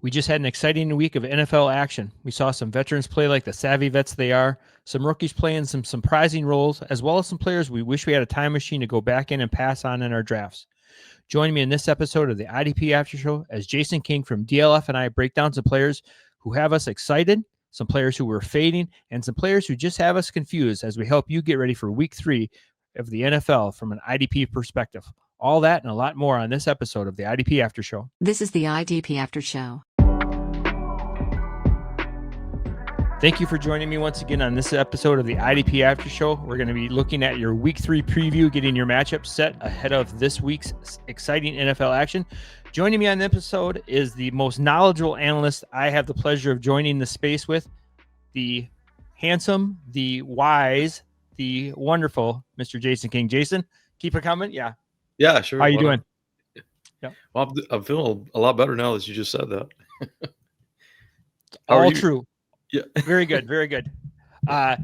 We just had an exciting week of NFL action. We saw some veterans play like the savvy vets they are, some rookies playing some surprising roles, as well as some players we wish we had a time machine to go back in and pass on in our drafts. Join me in this episode of the IDP After Show as Jason King from DLF and I break down some players who have us excited, some players who were fading, and some players who just have us confused as we help you get ready for week 3 of the NFL from an IDP perspective. All that and a lot more on this episode of the IDP After Show. This is the IDP After Show. Thank you for joining me once again on this episode of the IDP After Show. We're going to be looking at your Week 3 preview, getting your matchup set ahead of this week's exciting NFL action. Joining me on the episode is the most knowledgeable analyst I have the pleasure of joining the space with, the handsome, the wise, the wonderful Mr. Jason King. Jason, keep it coming. Yeah, sure. How are you doing? Yeah. Well, I'm feeling a lot better now that you just said that. All true. Yeah. Very good. Very good. Got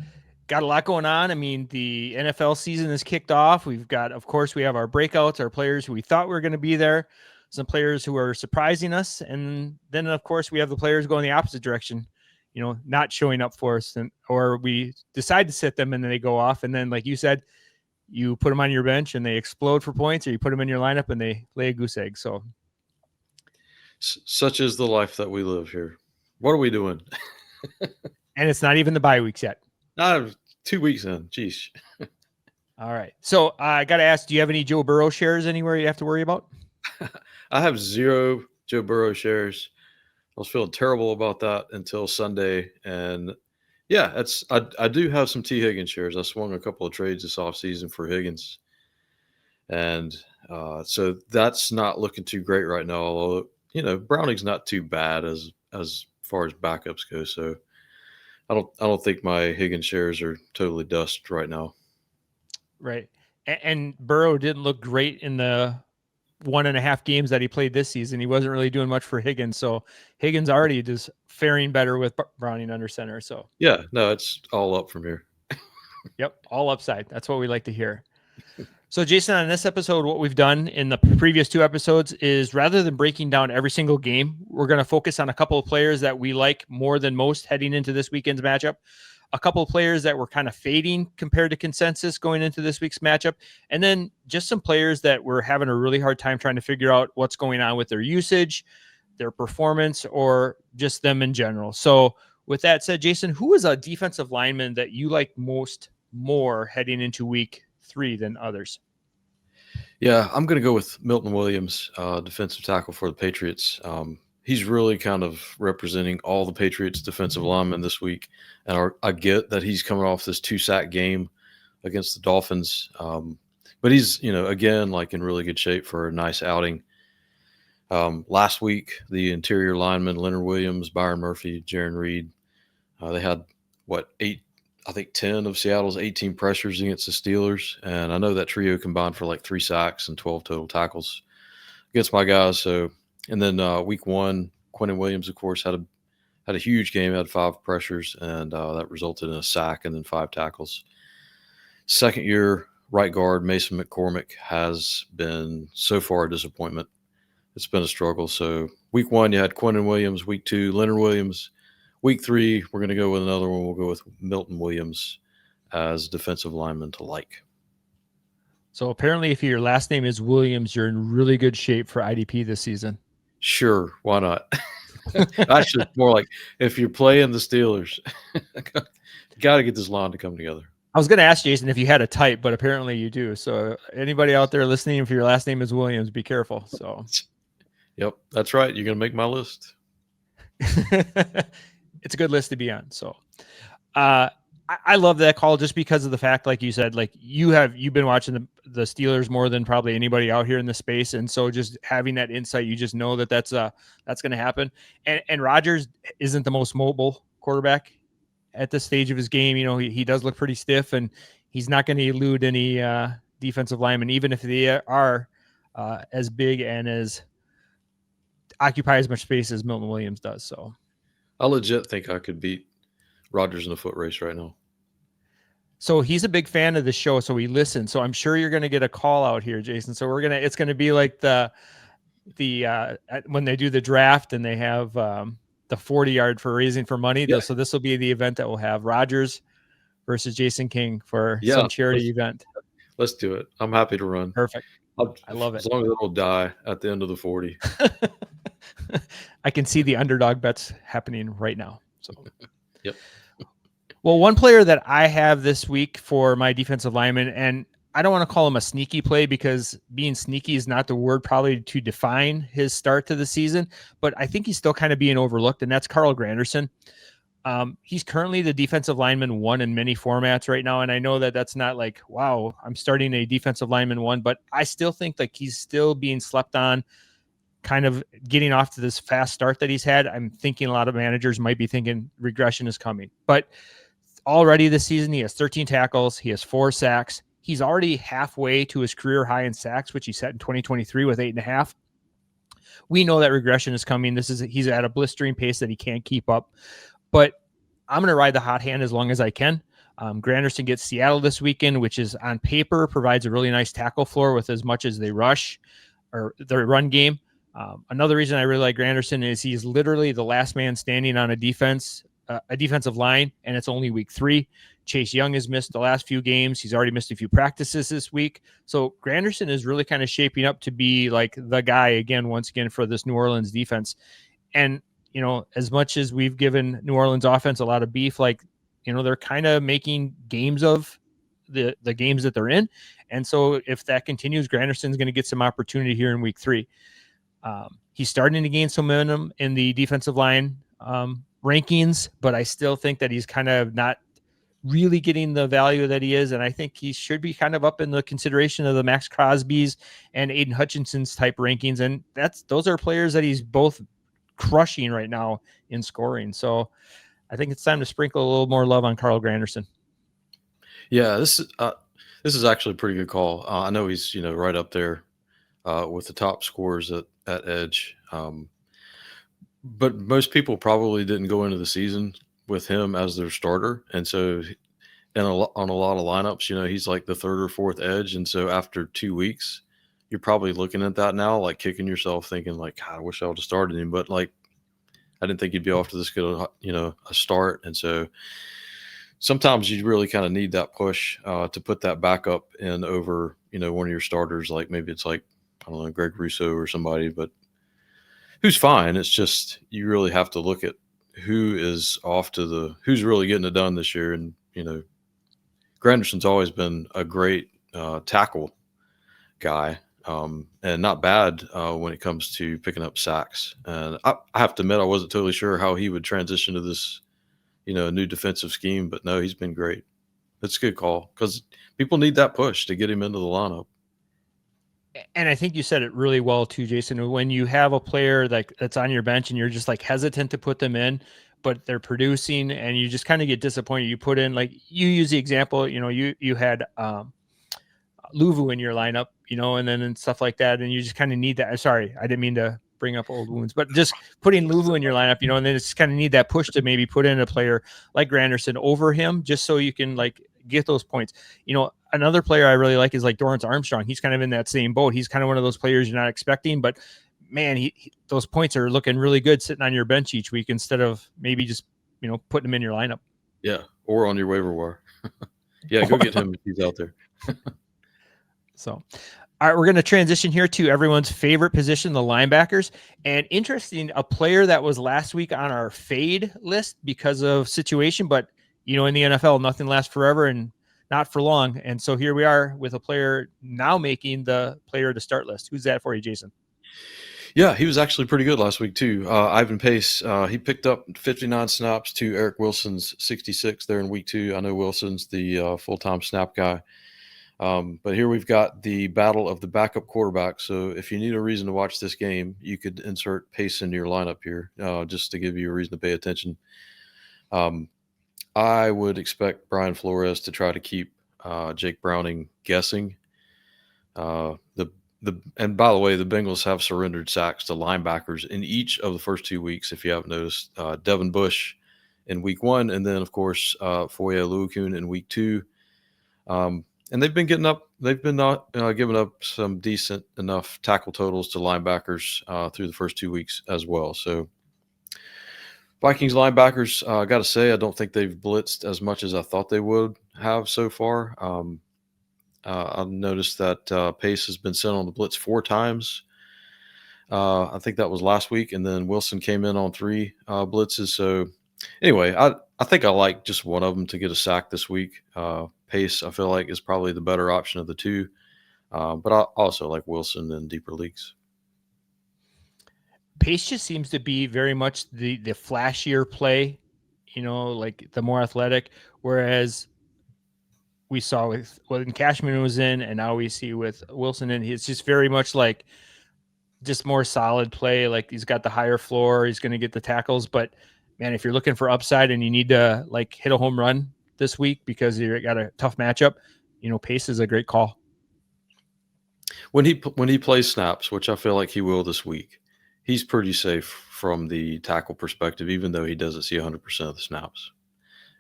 a lot going on. I mean, the NFL season is kicked off. We've got, of course, we have our breakouts, our players who we thought were going to be there, some players who are surprising us. And then, of course, we have the players going the opposite direction, you know, not showing up for us, or we decide to sit them and then they go off. And then, like you said, you put them on your bench and they explode for points, or you put them in your lineup and they lay a goose egg. So such is the life that we live here. What are we doing? And it's not even the bye weeks yet. 2 weeks in. Jeez. All right. So I got to ask, do you have any Joe Burrow shares anywhere you have to worry about? I have 0 Joe Burrow shares. I was feeling terrible about that until Sunday. And yeah, I do have some T. Higgins shares. I swung a couple of trades this offseason for Higgins. And so that's not looking too great right now. Although, you know, Browning's not too bad as far as backups go. So I don't think my Higgins shares are totally dust right now. Right. And Burrow didn't look great in the 1.5 games that he played this season. He wasn't really doing much for Higgins. So Higgins already just faring better with Browning under center. So yeah, no, it's all up from here. Yep. All upside. That's what we like to hear. So Jason, on this episode, what we've done in the previous 2 episodes is, rather than breaking down every single game, we're going to focus on a couple of players that we like more than most heading into this weekend's matchup, a couple of players that were kind of fading compared to consensus going into this week's matchup, and then just some players that we're having a really hard time trying to figure out what's going on with their usage, their performance, or just them in general. So with that said, Jason, who is a defensive lineman that you like more heading into week 3 than others? Yeah, I'm going to go with Milton Williams, defensive tackle for the Patriots. He's really kind of representing all the Patriots defensive linemen this week. And I get that he's coming off this 2-sack game against the Dolphins. But he's, you know, again, like in really good shape for a nice outing. Last week, the interior linemen, Leonard Williams, Byron Murphy, Jaron Reed, they had, 10 of Seattle's 18 pressures against the Steelers. And I know that trio combined for like 3 sacks and 12 total tackles against my guys. So, and then week 1, Quentin Williams, of course, had a huge game, had 5 pressures, and that resulted in a sack and then 5 tackles. Second year right guard Mason McCormick has been so far a disappointment. It's been a struggle. So week 1, you had Quentin Williams. Week 2, Leonard Williams. Week 3, we're going to go with another one. We'll go with Milton Williams as defensive lineman to like. So apparently, if your last name is Williams, you're in really good shape for IDP this season. Sure, why not? Actually, more like if you're playing the Steelers, got to get this line to come together. I was going to ask Jason if you had a type, but apparently you do. So anybody out there listening, if your last name is Williams, be careful. So, yep, that's right. You're going to make my list. It's a good list to be on. So, I love that call just because of the fact, like you said, like you've been watching the Steelers more than probably anybody out here in the space, and so just having that insight, you just know that that's going to happen. And Rodgers isn't the most mobile quarterback at this stage of his game. You know, he does look pretty stiff, and he's not going to elude any defensive linemen, even if they are as big and as occupy as much space as Milton Williams does. So I legit think I could beat Rodgers in a foot race right now. So he's a big fan of the show, so he listens. So I'm sure you're going to get a call out here, Jason. So it's going to be like the when they do the draft and they have the 40-yard for raising for money. Yeah. So this will be the event that will have Rogers versus Jason King for Yeah, some charity event. let's do it. I'm happy to run. Perfect. I love it. As long as it'll die at the end of the 40. I can see the underdog bets happening right now. So, Yep. Well, one player that I have this week for my defensive lineman, and I don't want to call him a sneaky play because being sneaky is not the word probably to define his start to the season, but I think he's still kind of being overlooked, and that's Carl Granderson. He's currently the defensive lineman 1 in many formats right now. And I know that that's not like, wow, I'm starting a defensive lineman 1, but I still think like he's still being slept on, kind of getting off to this fast start that he's had. I'm thinking a lot of managers might be thinking regression is coming, but already this season, he has 13 tackles. He has 4 sacks. He's already halfway to his career high in sacks, which he set in 2023 with 8.5. We know that regression is coming. He's at a blistering pace that he can't keep up. But I'm going to ride the hot hand as long as I can. Granderson gets Seattle this weekend, which is on paper provides a really nice tackle floor with as much as they rush or their run game. Another reason I really like Granderson is he's literally the last man standing on a defensive line, and it's only week 3. Chase Young has missed the last few games. He's already missed a few practices this week. So Granderson is really kind of shaping up to be like the guy once again for this New Orleans defense. And as much as we've given New Orleans offense a lot of beef, they're kind of making games of the games that they're in. And so if that continues, Granderson's going to get some opportunity here in week 3. He's starting to gain some momentum in the defensive line rankings, but I still think that he's kind of not really getting the value that he is. And I think he should be kind of up in the consideration of the Max Crosby's and Aiden Hutchinson's type rankings. And those are players that he's both crushing right now in scoring. So I think it's time to sprinkle a little more love on Carl Granderson. Yeah, this is actually a pretty good call. I know he's right up there with the top scorers at edge. But most people probably didn't go into the season with him as their starter, and so on a lot of lineups, he's like the 3rd or 4th edge. And so after 2 weeks, you're probably looking at that now, like kicking yourself, thinking like, God, I wish I would have started him. But like, I didn't think he'd be off to this good, a start. And so sometimes you really kind of need that push to put that backup in over, one of your starters. Like maybe it's like, I don't know, Greg Russo or somebody, but who's fine. It's just, you really have to look at who is who's really getting it done this year. And, Granderson's always been a great tackle guy. And not bad when it comes to picking up sacks. And I have to admit, I wasn't totally sure how he would transition to this, new defensive scheme, but no, he's been great. That's a good call because people need that push to get him into the lineup. And I think you said it really well too, Jason. When you have a player that's on your bench and you're just like hesitant to put them in, but they're producing and you just kind of get disappointed. You put in, like you use the example, you had Luvu in your lineup, and stuff like that. And you just kind of need that. Sorry, I didn't mean to bring up old wounds, but just putting Luvu in your lineup, and then it's kind of need that push to maybe put in a player like Granderson over him, just so you can like get those points. Another player I really like is like Dorrance Armstrong. He's kind of in that same boat. He's kind of one of those players you're not expecting, but man, those points are looking really good sitting on your bench each week instead of maybe just, putting him in your lineup. Yeah. Or on your waiver wire. Yeah. Go get him if he's out there. So, all right, we're going to transition here to everyone's favorite position, the linebackers. And interesting, a player that was last week on our fade list because of situation, but in the NFL, nothing lasts forever and not for long. And so here we are with a player now making the player to start list. Who's that for you, Jason? Yeah, he was actually pretty good last week too. Ivan Pace, he picked up 59 snaps to Eric Wilson's 66 there in week 2. I know Wilson's the full-time snap guy. But here we've got the battle of the backup quarterback. So if you need a reason to watch this game, you could insert Pace into your lineup here just to give you a reason to pay attention. I would expect Brian Flores to try to keep Jake Browning guessing. And by the way, the Bengals have surrendered sacks to linebackers in each of the first 2 weeks, if you haven't noticed. Devin Bush in week 1, and then, of course, Foye Oluokun in week 2. And they've been getting up, they've been not giving up some decent enough tackle totals to linebackers through the first 2 weeks as well. So Vikings linebackers, I got to say, I don't think they've blitzed as much as I thought they would have so far. I've noticed that Pace has been sent on the blitz 4 times. I think that was last week, and then Wilson came in on 3 blitzes. So anyway, I think I like just one of them to get a sack this week. Pace, I feel like, is probably the better option of the 2, but I also like Wilson in deeper leagues. Pace just seems to be very much the flashier play, like the more athletic, whereas we saw with when Cashman was in, and now we see with Wilson in, it's just very much like just more solid play. Like he's got the higher floor, he's going to get the tackles. But man, if you're looking for upside and you need to like hit a home run this week because you got a tough matchup, Pace is a great call. When he plays snaps, which I feel like he will this week, he's pretty safe from the tackle perspective, even though he doesn't see 100% of the snaps.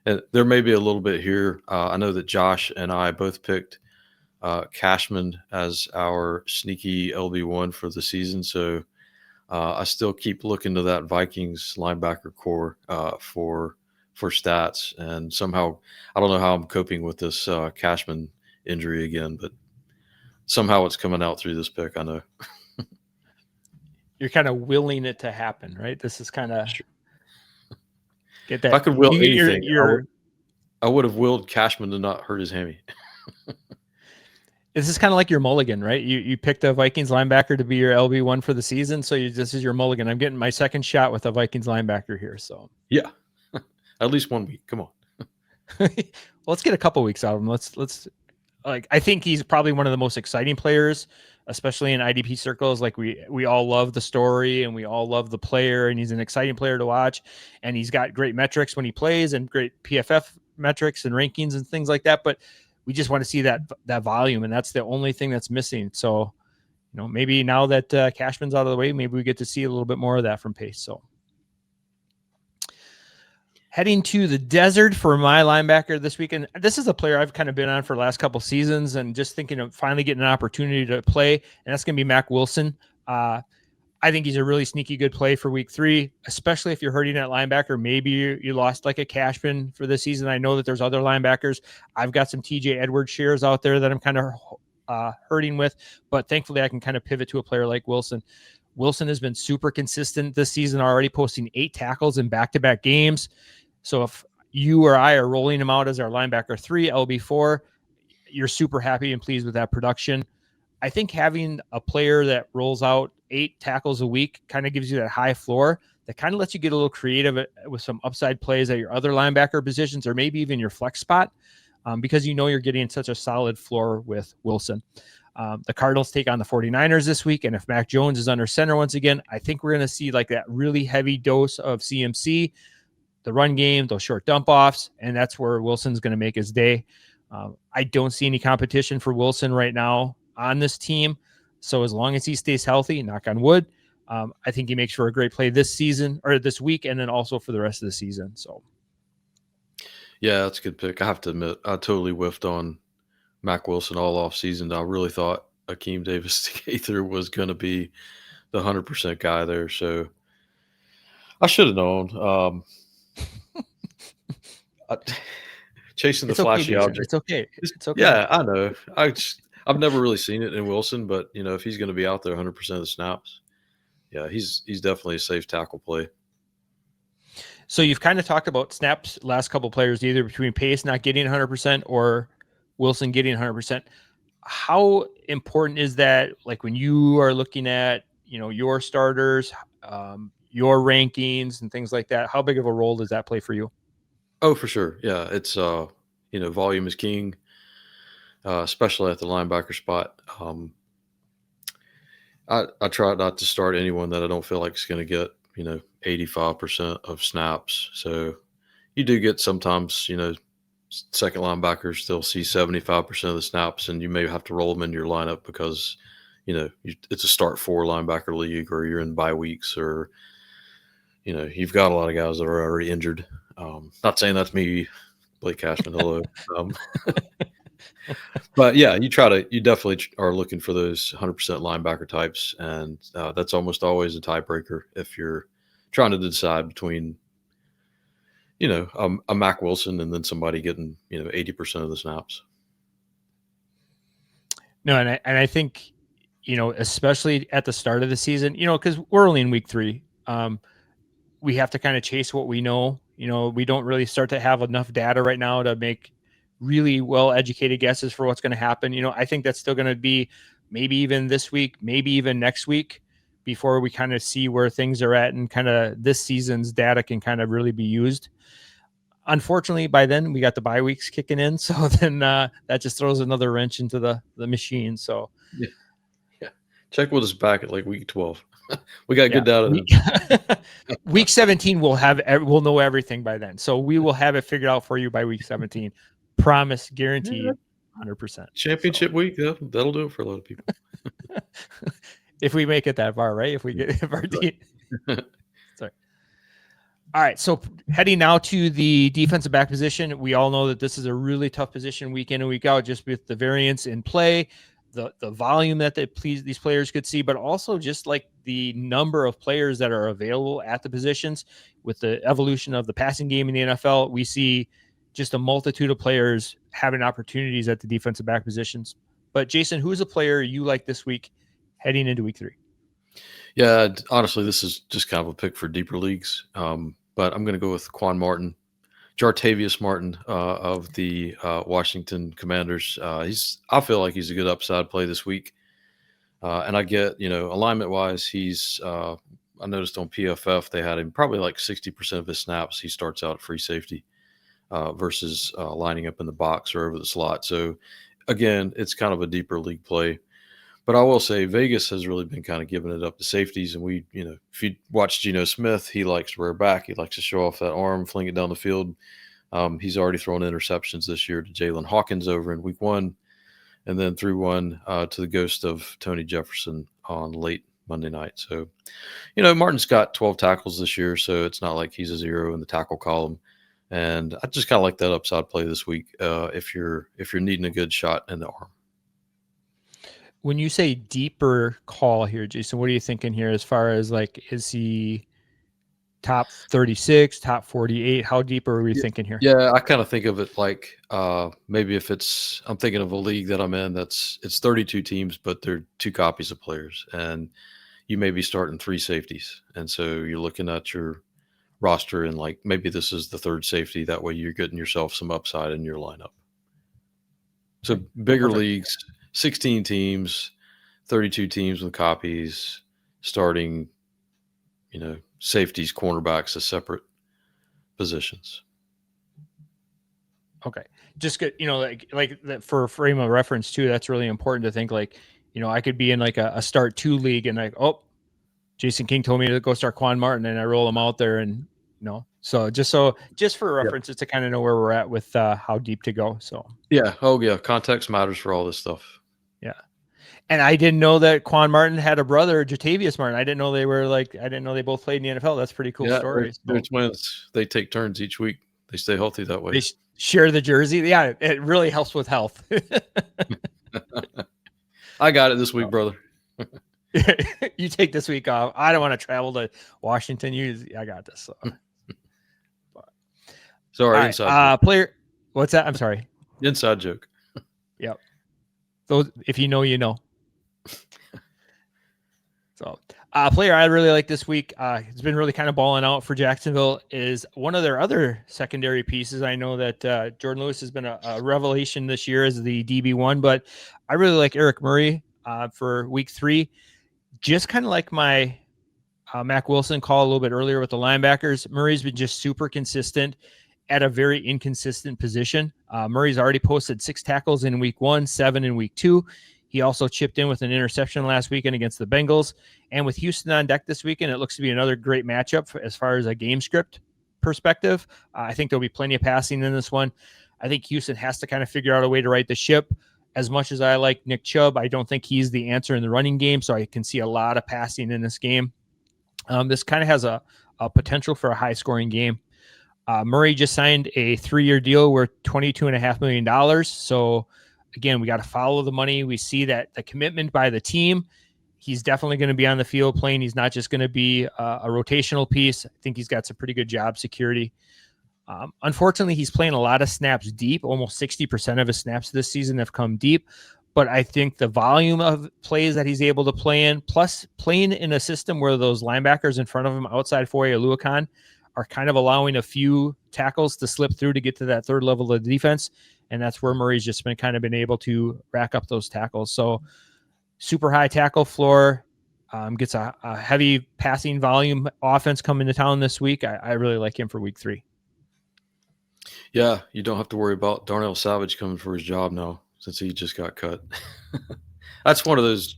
And there may be a little bit here. I know that Josh and I both picked Cashman as our sneaky LB1 for the season. So I still keep looking to that Vikings linebacker core for stats. And somehow, I don't know how I'm coping with this Cashman injury again, but somehow it's coming out through this pick, I know. You're kind of willing it to happen, right? This is kind of Sure. get that. If I could will anything, I would have willed Cashman to not hurt his hammy. This is kind of like your mulligan, right? You picked a Vikings linebacker to be your LB1 for the season, so this is your mulligan. I'm getting my second shot with a Vikings linebacker here. So yeah, at least 1 week. Come on. Well, let's get a couple weeks out of him. Let's like, I think he's probably one of the most exciting players, especially in IDP circles. Like we all love the story and we all love the player, and he's an exciting player to watch, and he's got great metrics when he plays and great PFF metrics and rankings and things like that. But we just want to see that volume, and that's the only thing that's missing. So, maybe now that Cashman's out of the way, maybe we get to see a little bit more of that from Pace. So heading to the desert for my linebacker this weekend. This is a player I've kind of been on for the last couple seasons and just thinking of finally getting an opportunity to play, and that's going to be Mack Wilson. I think he's a really sneaky good play for week 3, especially if you're hurting at linebacker. Maybe you lost like a Cashman for this season. I know that there's other linebackers. I've got some TJ Edwards shares out there that I'm kind of hurting with, but thankfully I can kind of pivot to a player like Wilson. Wilson has been super consistent this season, already posting 8 tackles in back-to-back games. So if you or I are rolling him out as our linebacker 3, LB4, you're super happy and pleased with that production. I think having a player that rolls out 8 tackles a week kind of gives you that high floor that kind of lets you get a little creative with some upside plays at your other linebacker positions, or maybe even your flex spot, because you're getting such a solid floor with Wilson. The Cardinals take on the 49ers this week, and if Mac Jones is under center once again, I think we're going to see like that really heavy dose of CMC, the run game, those short dump offs, and that's where Wilson's going to make his day. I don't see any competition for Wilson right now on this team. So as long as he stays healthy, knock on wood, I think he makes for a great play this season or this week, and then also for the rest of the season. So, yeah, that's a good pick. I have to admit, I totally whiffed on Mack Wilson all off season. I really thought Akeem Davis-Gaither was going to be the 100% guy there. So I should have known. Chasing the flashy object. It's okay. It's okay. Yeah, I know. I've never really seen it in Wilson, but if he's going to be out there 100% of the snaps, yeah, he's definitely a safe tackle play. So you've kind of talked about snaps last couple players, either between Pace not getting 100% or Wilson getting 100%. How important is that? Like when you are looking at, your starters, your rankings and things like that, how big of a role does that play for you? Oh, for sure. Yeah. It's, volume is king, especially at the linebacker spot. I try not to start anyone that I don't feel like is going to get, 85% of snaps. So you do get sometimes, second linebackers, they'll see 75% of the snaps, and you may have to roll them into your lineup because, it's a start 4 linebacker league, or you're in bye weeks, or, you've got a lot of guys that are already injured. Not saying that's me, Blake Cashman. Hello. But yeah, you definitely are looking for those 100% linebacker types, and that's almost always a tiebreaker if you're trying to decide between, a Mack Wilson and then somebody getting 80% of the snaps. No, and I think, especially at the start of the season, because we're only in week 3, we have to kind of chase what we know. We don't really start to have enough data right now to make really well-educated guesses for what's going to happen. I think that's still going to be maybe even this week, maybe even next week before we kind of see where things are at and kind of this season's data can kind of really be used. Unfortunately, by then we got the bye weeks kicking in. So then that just throws another wrench into the machine. So yeah. Check with us back at like week 12. We got good data. Week 17, we'll know everything by then. So we will have it figured out for you by week 17. Promise, guaranteed, 100%. Championship week, that'll do it for a lot of people. If we make it that far, right? If our team. Sorry. All right. So heading now to the defensive back position, we all know that this is a really tough position week in and week out, just with the variance in play, the volume that these players could see, but also just like the number of players that are available at the positions. With the evolution of the passing game in the NFL, we see just a multitude of players having opportunities at the defensive back positions. But Jason, who's a player you like this week heading into week 3? Yeah, honestly, this is just kind of a pick for deeper leagues. But I'm going to go with Quan Martin, Jartavius Martin of the Washington Commanders. I feel like he's a good upside play this week. And I get, alignment wise, I noticed on PFF, they had him probably like 60% of his snaps. He starts out at free safety versus lining up in the box or over the slot. So again, it's kind of a deeper league play. But I will say Vegas has really been kind of giving it up to safeties. And if you watch Geno Smith, he likes to rear back. He likes to show off that arm, fling it down the field. He's already thrown interceptions this year to Jalen Hawkins over in week 1, and then threw one to the ghost of Tony Jefferson on late Monday night. So, Martin's got 12 tackles this year, so it's not like he's a zero in the tackle column. And I just kind of like that upside play this week if you're needing a good shot in the arm. When you say deeper call here, Jason, what are you thinking here as far as like, is he top 36, top 48? How deep are we thinking here? Yeah, I kind of think of it like maybe if I'm thinking of a league that I'm in it's 32 teams, but they're 2 copies of players, and you may be starting 3 safeties. And so you're looking at your roster and like maybe this is the 3rd safety. That way you're getting yourself some upside in your lineup. So bigger leagues, 16 teams, 32 teams with copies, starting, safeties, cornerbacks as separate positions. Okay. Just get, like that for frame of reference too. That's really important to think like, I could be in like a start 2 league and like, oh, Jason King told me to go start Quan Martin and I roll him out there and, so just for reference, just to kind of know where we're at with how deep to go. So, yeah. Oh yeah. Context matters for all this stuff. Yeah. And I didn't know that Quan Martin had a brother, Jartavius Martin. I didn't know they both played in the NFL. That's a pretty cool story. They're twins. They take turns each week. They stay healthy that way. They share the jersey. Yeah, it really helps with health. I got it this week, brother. You take this week off. I don't want to travel to Washington. I got this. So. Sorry, inside joke. Player. What's that? I'm sorry. Inside joke. Yep. Those, if you know, you know. So, player I really like this week, it's been really kind of balling out for Jacksonville, is one of their other secondary pieces. I know that Jordan Lewis has been a revelation this year as the DB1, but I really like Eric Murray for week 3. Just kind of like my Mack Wilson call a little bit earlier with the linebackers. Murray's been just super consistent at a very inconsistent position. Murray's already posted 6 tackles in week 1, 7 in week 2. He also chipped in with an interception last weekend against the Bengals. And with Houston on deck this weekend, it looks to be another great matchup as far as a game script perspective. I think there'll be plenty of passing in this one. I think Houston has to kind of figure out a way to right the ship. As much as I like Nick Chubb, I don't think he's the answer in the running game, so I can see a lot of passing in this game. This kind of has a potential for a high-scoring game. Murray just signed a 3-year deal worth $22.5 million, so again, we got to follow the money. We see that the commitment by the team. He's definitely going to be on the field playing. He's not just going to be a rotational piece. I think he's got some pretty good job security. Unfortunately, he's playing a lot of snaps deep. Almost 60% of his snaps this season have come deep. But I think the volume of plays that he's able to play in, plus playing in a system where those linebackers in front of him outside Foye Oluokun are kind of allowing a few tackles to slip through to get to that third level of defense. And that's where Murray's just been able to rack up those tackles. So super high tackle floor, gets a heavy passing volume offense coming to town this week. I really like him for week 3. Yeah, you don't have to worry about Darnell Savage coming for his job now since he just got cut. That's one of those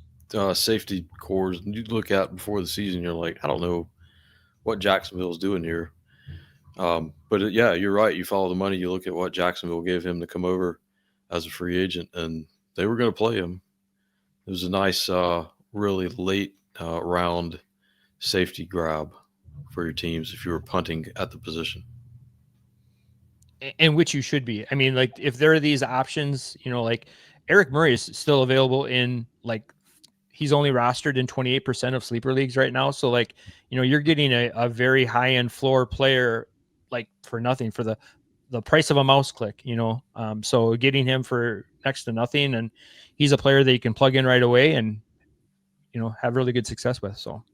safety cores you look at before the season. You're like, I don't know what Jacksonville's doing here. But yeah, you're right. You follow the money. You look at what Jacksonville gave him to come over as a free agent, and they were going to play him. It was a nice, really late round safety grab for your teams if you were punting at the position. And which you should be. I mean, like if there are these options, like Eric Murray is still available in he's only rostered in 28% of sleeper leagues right now. So you're getting a very high end floor player for nothing, for the price of a mouse click, so getting him for next to nothing. And he's a player that you can plug in right away and, have really good success with. So.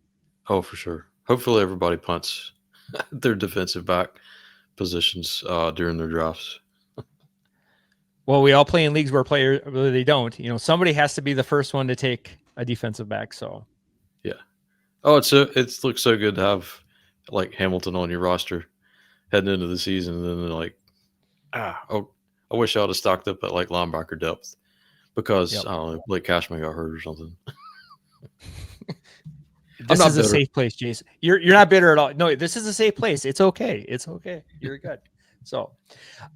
Oh, for sure. Hopefully everybody punts their defensive back positions during their drafts. Well, we all play in leagues where players really they don't. Somebody has to be the first one to take a defensive back. So, yeah. Oh, it looks so good to have Hamilton on your roster heading into the season, and then they're I wish I would have stocked up at linebacker depth because I don't know, Blake Cashman got hurt or something. This is a safe place, Jason. You're not bitter at all. No, this is a safe place. It's okay. It's okay. You're good. So,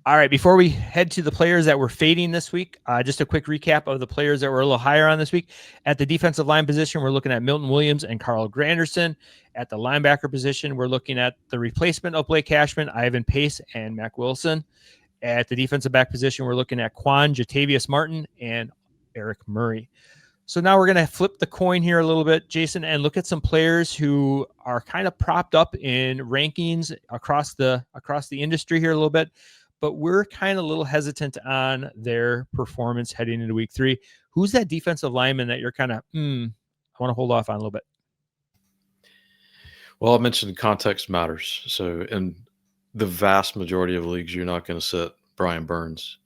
all right. Before we head to the players that were fading this week, just a quick recap of the players that were a little higher on this week. At the defensive line position, we're looking at Milton Williams and Carl Granderson. At the linebacker position, we're looking at the replacement of Blake Cashman, Ivan Pace, and Mack Wilson. At the defensive back position, we're looking at Quan Martin and Eric Murray. So now we're going to flip the coin here a little bit, Jason, and look at some players who are kind of propped up in rankings across the industry here a little bit, but we're kind of a little hesitant on their performance heading into week 3. Who's that defensive lineman that you're kind of, I want to hold off on a little bit? Well, I mentioned context matters. So in the vast majority of leagues, you're not going to sit Brian Burns,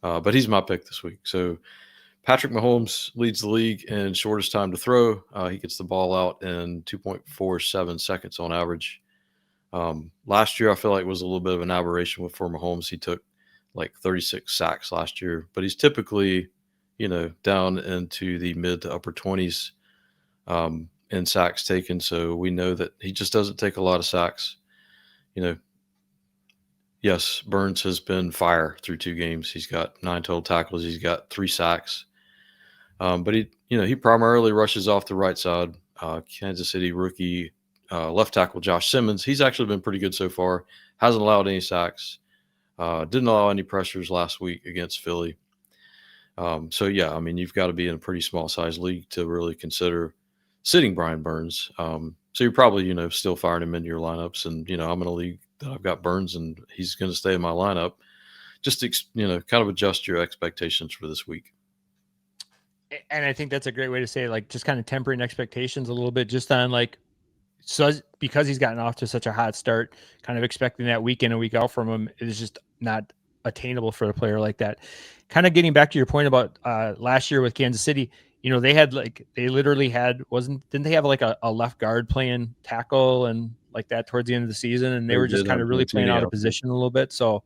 but he's my pick this week. So Patrick Mahomes leads the league in shortest time to throw. He gets the ball out in 2.47 seconds on average. Last year, I feel like was a little bit of an aberration for Mahomes. He took 36 sacks last year, but he's typically, down into the mid to upper 20s in sacks taken. So we know that he just doesn't take a lot of sacks. Yes, Burns has been fire through 2 games. He's got 9 total tackles. He's got 3 sacks. But he primarily rushes off the right side. Kansas City rookie left tackle Josh Simmons, he's actually been pretty good so far. Hasn't allowed any sacks. Didn't allow any pressures last week against Philly. So yeah, I mean, you've got to be in a pretty small size league to really consider sitting Brian Burns. So you're probably still firing him into your lineups. And I'm in a league that I've got Burns, and he's going to stay in my lineup. Just kind of adjust your expectations for this week. And I think that's a great way to say it, just kind of tempering expectations a little bit, just on because he's gotten off to such a hot start, kind of expecting that week in and week out from him is just not attainable for a player like that. Kind of getting back to your point about last year with Kansas City, they had didn't they have a left guard playing tackle and like that towards the end of the season, and they were just kind of really playing out of position a little bit. So,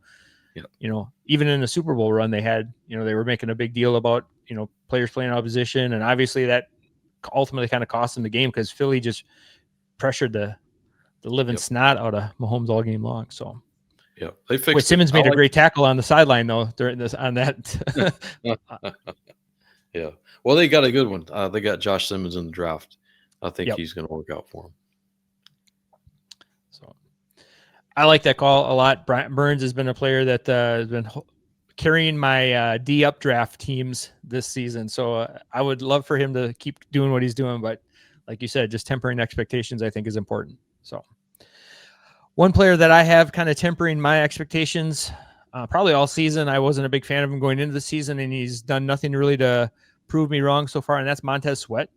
even in the Super Bowl run, they had, they were making a big deal about, players playing out of position. And obviously that ultimately kind of cost them the game because Philly just pressured the living snot out of Mahomes all game long. So, yeah, they fixed Simmons made a great tackle on the sideline though during this on that. Yeah. Well, they got a good one. They got Josh Simmons in the draft. I think he's going to work out for them. So I like that call a lot. Brian Burns has been a player that has been carrying my D updraft teams this season. So I would love for him to keep doing what he's doing. But like you said, just tempering expectations, I think, is important. So one player that I have kind of tempering my expectations probably all season. I wasn't a big fan of him going into the season, and he's done nothing really to prove me wrong so far, and that's Montez Sweat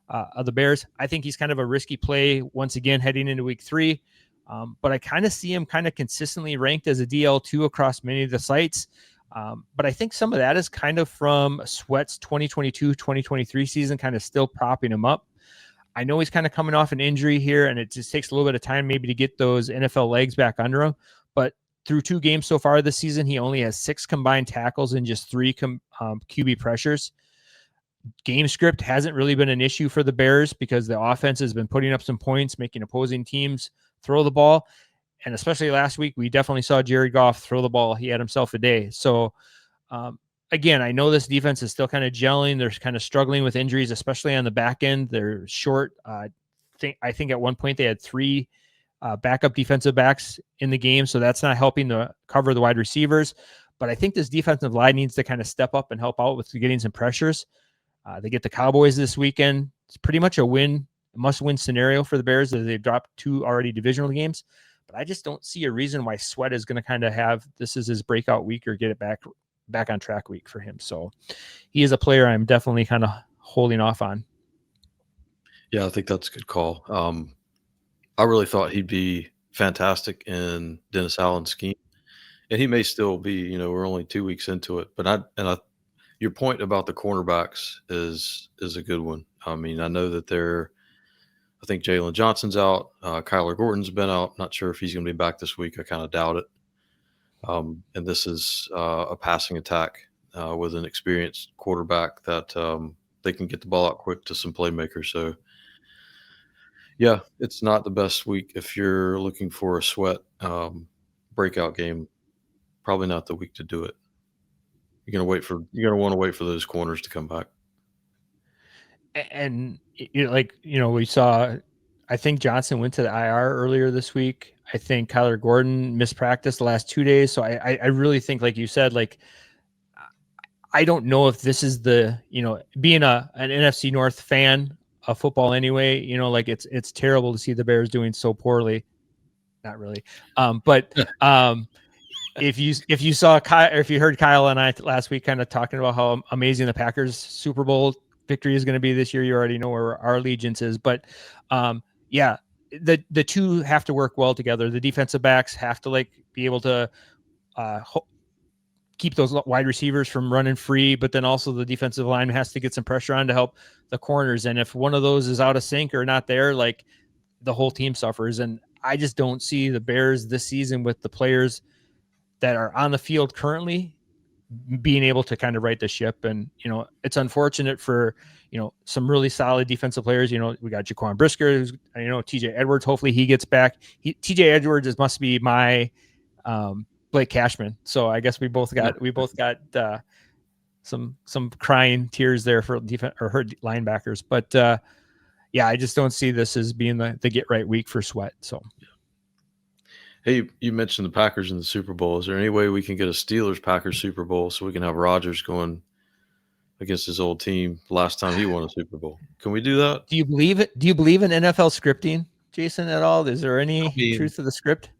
of the Bears. I think he's kind of a risky play once again heading into week 3, but I kind of see him kind of consistently ranked as a DL2 across many of the sites. But I think some of that is kind of from Sweat's 2022-2023 season kind of still propping him up. I know he's kind of coming off an injury here, and it just takes a little bit of time maybe to get those NFL legs back under him. But through 2 games so far this season, he only has 6 combined tackles and just 3 QB pressures. Game script hasn't really been an issue for the Bears because the offense has been putting up some points, making opposing teams throw the ball. And especially last week, we definitely saw Jared Goff throw the ball. He had himself a day. So, again, I know this defense is still kind of gelling. They're kind of struggling with injuries, especially on the back end. They're short. I think at one point they had 3 backup defensive backs in the game, so that's not helping to cover the wide receivers. But I think this defensive line needs to kind of step up and help out with getting some pressures. They get the Cowboys this weekend. It's pretty much a must-win scenario for the Bears as they've dropped 2 already divisional games. But I just don't see a reason why Sweat is going to kind of have this is his breakout week or get it back on track week for him. So he is a player I'm definitely kind of holding off on. Yeah, I think that's a good call. I really thought he'd be fantastic in Dennis Allen's scheme, and he may still be. We're only 2 weeks into it, but your point about the cornerbacks is a good one. I mean, I know that I think Jalen Johnson's out. Kyler Gordon's been out. Not sure if he's going to be back this week. I kind of doubt it. And this is a passing attack with an experienced quarterback that they can get the ball out quick to some playmakers. So, yeah, it's not the best week if you're looking for a Sweat breakout game. Probably not the week to do it. You're going to want to wait for those corners to come back. And we saw, I think Johnson went to the IR earlier this week. I think Kyler Gordon missed practice the last 2 days. So I really think, like you said, I don't know if this is being an NFC North fan of football anyway, it's terrible to see the Bears doing so poorly. Not really. But if you saw Kyle, or if you heard Kyle and I last week kind of talking about how amazing the Packers Super Bowl victory is going to be this year, you already know where our allegiance is. But yeah, the two have to work well together. The defensive backs have to be able to keep those wide receivers from running free, but then also the defensive line has to get some pressure on to help the corners. And if one of those is out of sync or not there, the whole team suffers. And I just don't see the Bears this season with the players that are on the field currently being able to kind of right the ship. And, it's unfortunate for, some really solid defensive players. We got Jaquan Brisker, who's, TJ Edwards. Hopefully he gets back. TJ Edwards must be my Blake Cashman. So I guess we both got some crying tears there for defense or her linebackers. But yeah, I just don't see this as being the get right week for Sweat. So. Hey, you mentioned the Packers in the Super Bowl. Is there any way we can get a Steelers-Packers Super Bowl so we can have Rodgers going against his old team last time he won a Super Bowl? Can we do that? Do you believe it? Do you believe in NFL scripting, Jason, at all? Is there any truth to the script?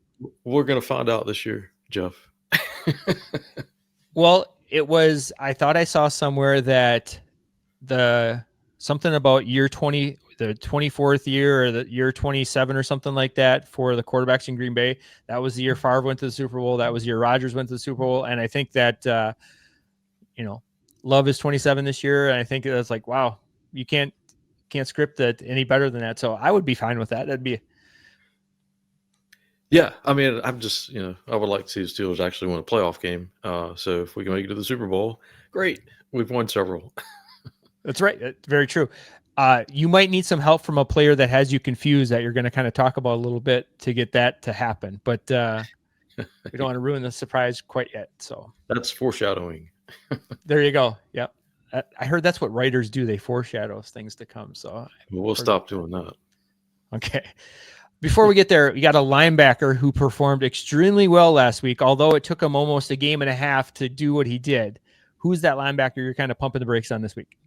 We're going to find out this year, Jeff. Well, I thought I saw somewhere that something about year 20, the 24th year or the year 27 or something like that for the quarterbacks in Green Bay. That was the year Favre went to the Super Bowl. That was the year Rodgers went to the Super Bowl. And I think that, Love is 27 this year. And I think that's wow, you can't script that any better than that. So I would be fine with that. That'd be. Yeah. I mean, I'm just, I would like to see the Steelers actually win a playoff game. So if we can make it to the Super Bowl, great. We've won several. That's right. That's very true. You might need some help from a player that has you confused that you're going to kind of talk about a little bit to get that to happen. But we don't want to ruin the surprise quite yet. So that's foreshadowing. There you go. Yep. I heard that's what writers do. They foreshadow things to come. So we'll stop doing that. Okay. Before we get there, you got a linebacker who performed extremely well last week, although it took him almost a game and a half to do what he did. Who's that linebacker you're kind of pumping the brakes on this week?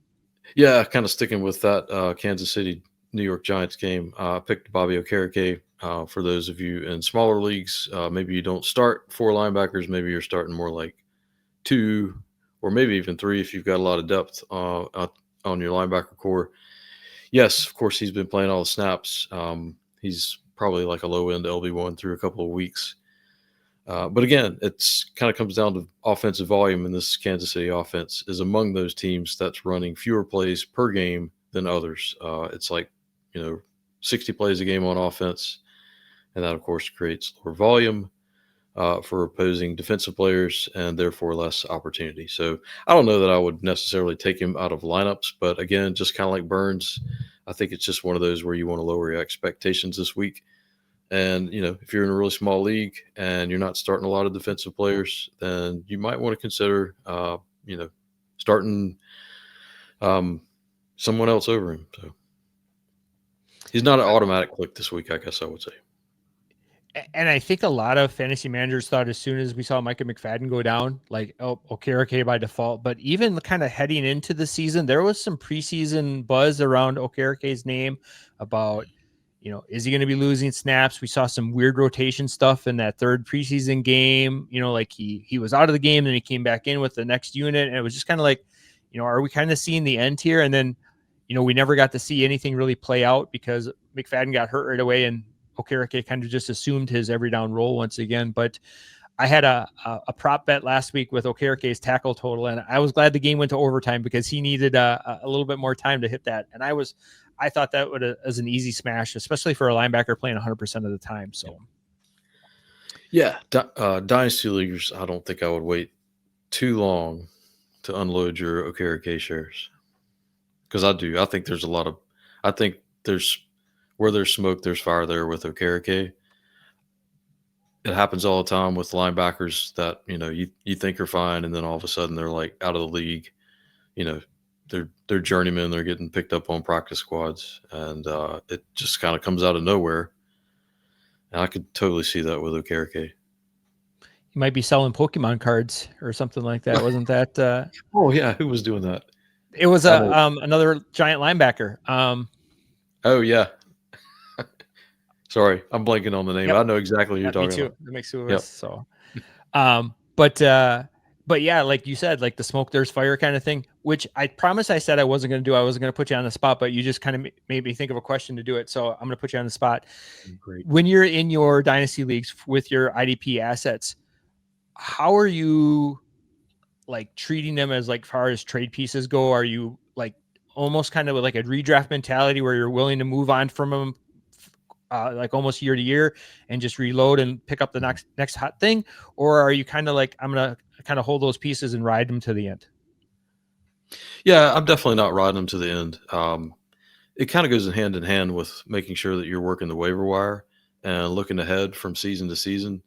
Yeah, kind of sticking with that Kansas City New York Giants game. I picked Bobby Okereke. For those of you in smaller leagues, maybe you don't start 4 linebackers. Maybe you're starting more like 2 or maybe even 3 if you've got a lot of depth on your linebacker core. Yes, of course, he's been playing all the snaps. He's probably like a low-end LB1 through a couple of weeks. But again, it's kind of comes down to offensive volume, and this Kansas City offense is among those teams that's running fewer plays per game than others. It's like, 60 plays a game on offense, and that, of course, creates lower volume for opposing defensive players and therefore less opportunity. So I don't know that I would necessarily take him out of lineups, but again, just kind of like Burns, I think it's just one of those where you want to lower your expectations this week. And, if you're in a really small league and you're not starting a lot of defensive players, then you might want to consider, starting someone else over him. So he's not an automatic click this week, I guess I would say. And I think a lot of fantasy managers thought as soon as we saw Micah McFadden go down, like, oh, Okereke by default. But even kind of heading into the season, there was some preseason buzz around Okereke's name about, is he going to be losing snaps? We saw some weird rotation stuff in that 3rd preseason game. Like he was out of the game, then he came back in with the next unit. And it was just kind of like, are we kind of seeing the end here? And then, we never got to see anything really play out because McFadden got hurt right away and Okereke kind of just assumed his every down role once again. But I had a prop bet last week with Okereke's tackle total, and I was glad the game went to overtime because he needed a little bit more time to hit that. And I thought that was an easy smash, especially for a linebacker playing 100% of the time. So, yeah, dynasty leaguers, I don't think I would wait too long to unload your Okereke shares because I do. I think there's where there's smoke, there's fire there with Okereke. It happens all the time with linebackers that, you think are fine, and then all of a sudden they're like out of the league. They're journeymen. They're getting picked up on practice squads, and it just kind of comes out of nowhere. And I could totally see that with Okereke. You might be selling Pokemon cards or something like that. Wasn't that? Oh yeah, who was doing that? It was another giant linebacker. Oh yeah. Sorry, I'm blanking on the name. Yep. I know exactly who you're talking about. That makes 2 of us. So, but yeah, like you said, like the smoke, there's fire kind of thing, which I promise I said I wasn't going to do. I wasn't going to put you on the spot, but you just kind of made me think of a question to do it. So I'm going to put you on the spot. Great. When you're in your dynasty leagues with your IDP assets, how are you like treating them as like far as trade pieces go? Are you like almost kind of like a redraft mentality where you're willing to move on from them? Like almost year to year and just reload and pick up the next hot thing? Or are you kind of like, I'm going to kind of hold those pieces and ride them to the end? Yeah, I'm definitely not riding them to the end. It kind of goes hand in hand with making sure that you're working the waiver wire and looking ahead from season to season.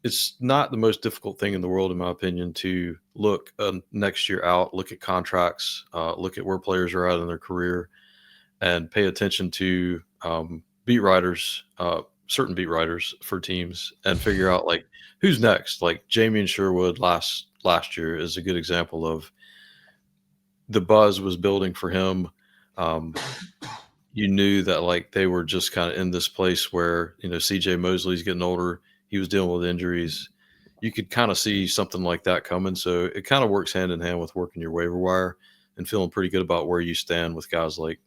It's not the most difficult thing in the world, in my opinion, to look next year out, look at contracts, look at where players are at in their career, and pay attention to beat writers, certain beat writers for teams, and figure out like who's next. Like Jamie Sherwood last year is a good example of the buzz was building for him. You knew that like they were just kind of in this place where, CJ Mosley's getting older. He was dealing with injuries. You could kind of see something like that coming. So it kind of works hand in hand with working your waiver wire and feeling pretty good about where you stand with guys like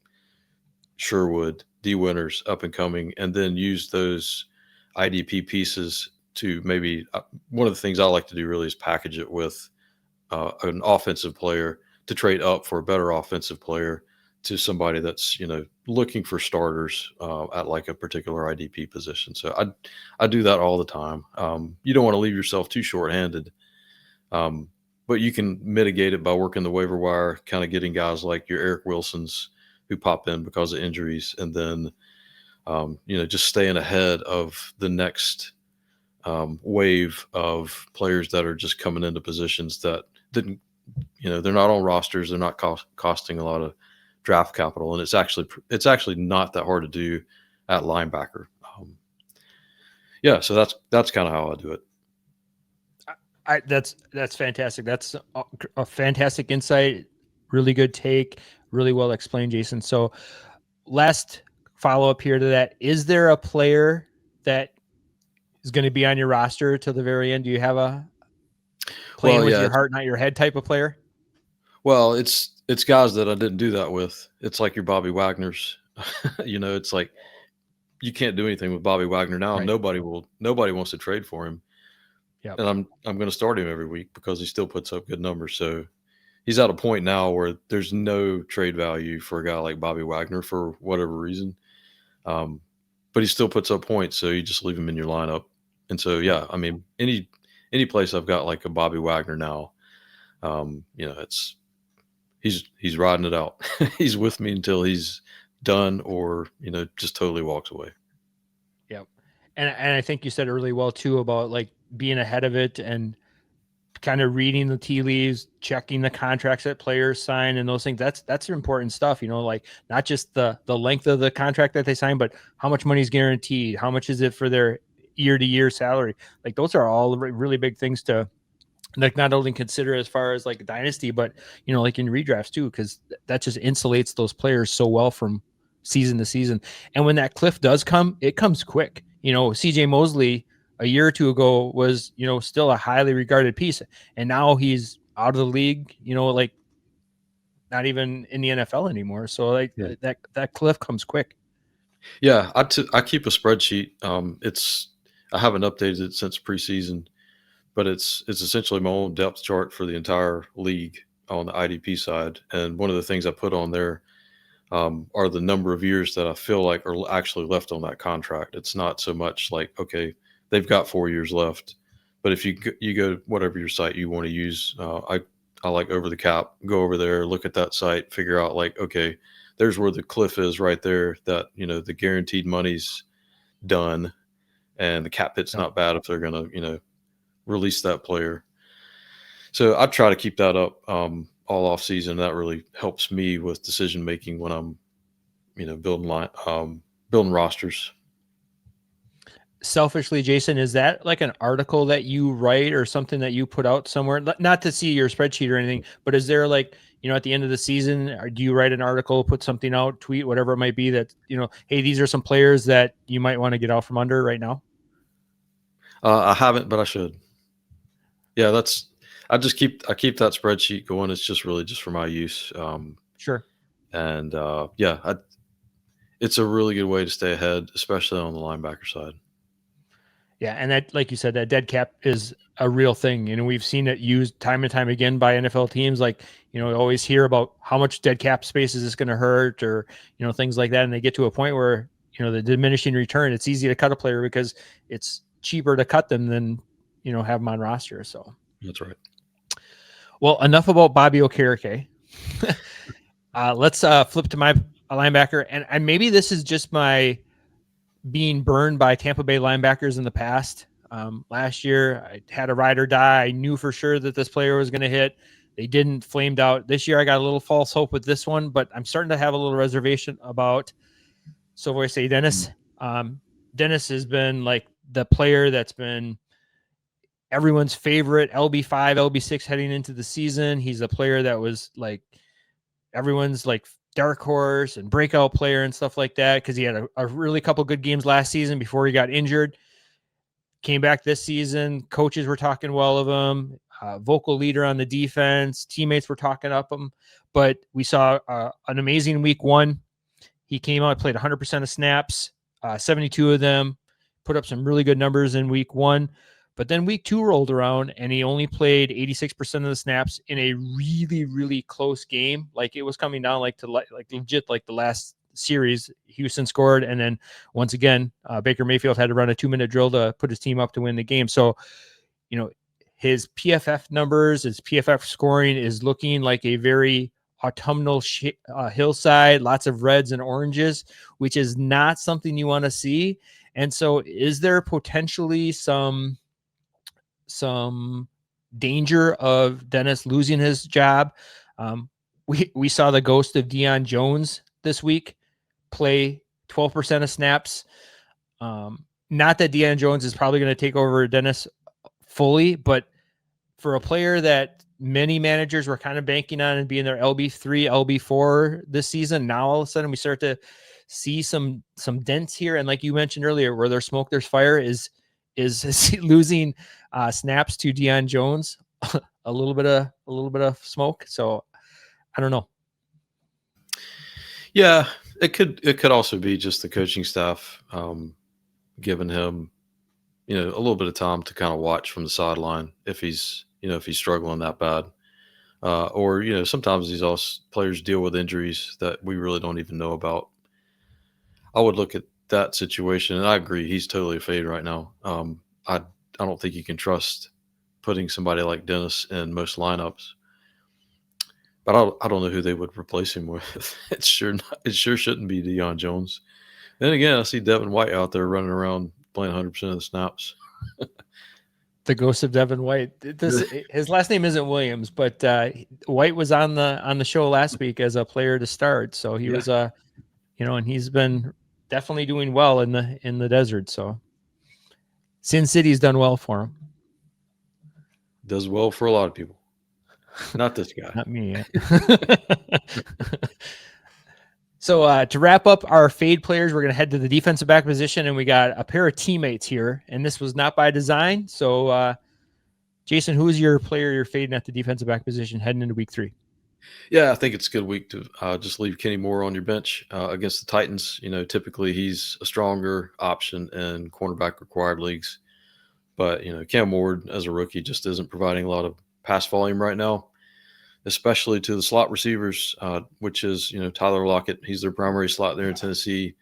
Sherwood, D Winters, up and coming, and then use those IDP pieces to maybe one of the things I like to do really is package it with an offensive player to trade up for a better offensive player to somebody that's, looking for starters at like a particular IDP position. So I do that all the time. You don't want to leave yourself too short-handed, but you can mitigate it by working the waiver wire, kind of getting guys like your Eric Wilsons who pop in because of injuries, and then, just staying ahead of the next wave of players that are just coming into positions that didn't, they're not on rosters. They're not costing a lot of draft capital. And it's actually not that hard to do at linebacker. yeah, so that's kind of how I do it. That's fantastic. That's a fantastic insight. Really good take. Really well explained, Jason. So last follow up here to that. Is there a player that is going to be on your roster till the very end? Do you have a playing with your heart, not your head type of player? Well, it's guys that I didn't do that with. It's like your Bobby Wagner's. It's like you can't do anything with Bobby Wagner now. Right. Nobody wants to trade for him. Yep. And I'm going to start him every week because he still puts up good numbers. So he's at a point now where there's no trade value for a guy like Bobby Wagner for whatever reason. But he still puts up points, so you just leave him in your lineup. And so, yeah, I mean, any place I've got like a Bobby Wagner now, he's riding it out. He's with me until he's done or, just totally walks away. Yep. And I think you said it really well too about like being ahead of it and kind of reading the tea leaves, checking the contracts that players sign and those things. That's important stuff, like not just the length of the contract that they sign, but how much money is guaranteed, how much is it for their year-to-year salary. Like those are all really big things to like not only consider as far as like a dynasty, but like in redrafts too, because that just insulates those players so well from season to season. And when that cliff does come, it comes quick. CJ Mosley a year or two ago was, still a highly regarded piece. And now he's out of the league, like not even in the NFL anymore. So like that cliff comes quick. Yeah. I keep a spreadsheet. I haven't updated it since preseason, but it's essentially my own depth chart for the entire league on the IDP side. And one of the things I put on there are the number of years that I feel like are actually left on that contract. It's not so much like, okay, they've got 4 years left, but if you go to whatever your site you want to use, I like Over the Cap, go over there, look at that site, figure out like, okay, there's where the cliff is right there, that, the guaranteed money's done and the cap hit's not bad if they're going to, release that player. So I try to keep that up all off season. That really helps me with decision making when I'm, building rosters. Selfishly, Jason, is that like an article that you write or something that you put out somewhere? Not to see your spreadsheet or anything, but is there like, at the end of the season, or do you write an article, put something out, tweet, whatever it might be that, hey, these are some players that you might want to get out from under right now? I haven't, but I should. Yeah, I keep that spreadsheet going. It's just really just for my use. Sure. And it's a really good way to stay ahead, especially on the linebacker side. Yeah, and that, like you said, that dead cap is a real thing. We've seen it used time and time again by NFL teams. Like, we always hear about how much dead cap space is this going to hurt, or things like that. And they get to a point where the diminishing return. It's easy to cut a player because it's cheaper to cut them than have them on roster. So that's right. Well, enough about Bobby Okereke. Let's flip to my linebacker, and maybe this is just my being burned by Tampa Bay linebackers in the past. Last year, I had a ride or die. I knew for sure that this player was going to hit. They didn't, flamed out. This year, I got a little false hope with this one, but I'm starting to have a little reservation about SirVocea Dennis. Dennis has been like the player that's been everyone's favorite LB5, LB6 heading into the season. He's a player that was like everyone's like dark horse and breakout player and stuff like that, because he had a really couple good games last season before he got injured. Came back this season. Coaches were talking well of him. Vocal leader on the defense. Teammates were talking up him. But we saw an amazing week one. He came out, played 100% of snaps, 72 of them, put up some really good numbers in week one. But then week two rolled around and he only played 86% of the snaps in a really, really close game. Like it was coming down like legit, like the last series, Houston scored. And then once again, Baker Mayfield had to run a 2-minute drill to put his team up to win the game. So, his PFF numbers, his PFF scoring is looking like a very autumnal hillside, lots of reds and oranges, which is not something you want to see. And so is there potentially some danger of Dennis losing his job? We saw the ghost of Deion Jones this week play 12% of snaps. not that Deion Jones is probably going to take over Dennis fully, but for a player that many managers were kind of banking on and being their LB3, LB4 this season, now all of a sudden we start to see some dents here. And like you mentioned earlier, where there's smoke, there's fire. Is losing snaps to Deion Jones a little bit of smoke. So I don't know. Yeah, it could also be just the coaching staff giving him, a little bit of time to kind of watch from the sideline if he's struggling that bad. Or, sometimes these also players deal with injuries that we really don't even know about. I would look at that situation, and I agree, he's totally a fade right now. I don't think you can trust putting somebody like Dennis in most lineups. But I don't know who they would replace him with. It sure shouldn't be Deion Jones. Then again, I see Devin White out there running around playing 100% of the snaps. The ghost of Devin White. His last name isn't Williams, but White was on the show last week as a player to start. So he was and he's been definitely doing well in the desert. So Sin City's done well for him. Does well for a lot of people. Not this guy. Not me. So to wrap up our fade players, we're going to head to the defensive back position, and we got a pair of teammates here, and this was not by design. So, Jason, who is your player you're fading at the defensive back position heading into week 3? Yeah, I think it's a good week to just leave Kenny Moore on your bench against the Titans. Typically he's a stronger option in cornerback required leagues. But, Cam Ward as a rookie just isn't providing a lot of pass volume right now, especially to the slot receivers, which is, Tyler Lockett. He's their primary slot there in Tennessee,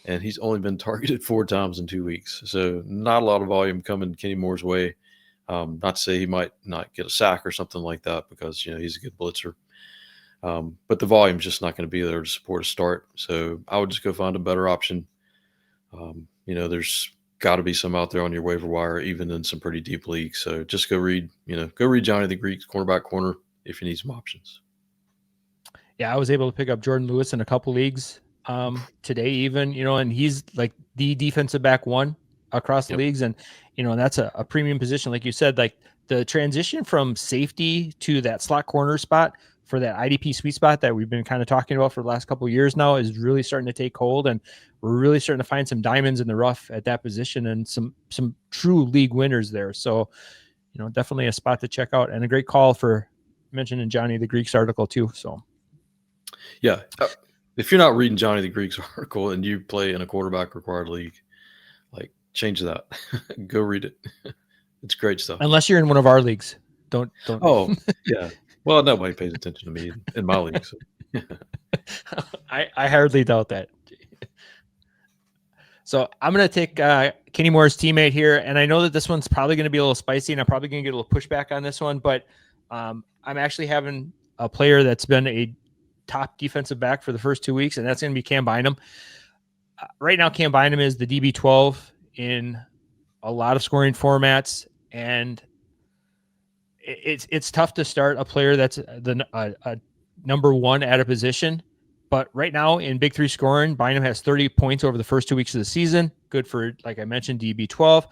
and he's only been targeted 4 times in 2 weeks. So not a lot of volume coming Kenny Moore's way. Not to say he might not get a sack or something like that because, he's a good blitzer. But the volume's just not going to be there to support a start. So I would just go find a better option. There's got to be some out there on your waiver wire, even in some pretty deep leagues. So just go read Johnny the Greek's cornerback corner if you need some options. Yeah, I was able to pick up Jordan Lewis in a couple leagues today even, and he's like the defensive back one across the leagues. And, that's a premium position. Like you said, like the transition from safety to that slot corner spot for that IDP sweet spot that we've been kind of talking about for the last couple of years now is really starting to take hold, and we're really starting to find some diamonds in the rough at that position and some true league winners there. So, definitely a spot to check out, and a great call for mentioning Johnny the Greek's article too. So, yeah, if you're not reading Johnny the Greek's article and you play in a quarterback required league, like change that, go read it. It's great stuff. Unless you're in one of our leagues, don't. Oh, yeah. Well, nobody pays attention to me in my league. So. I hardly doubt that. So I'm going to take Kenny Moore's teammate here, and I know that this one's probably going to be a little spicy, and I'm probably going to get a little pushback on this one, but I'm actually having a player that's been a top defensive back for the first 2 weeks, and that's going to be Cam Bynum. Right now, Cam Bynum is the DB12 in a lot of scoring formats, and it's tough to start a player that's the number one at a position. But right now in Big 3 scoring, Bynum has 30 points over the first 2 weeks of the season. Good for, like I mentioned, DB12.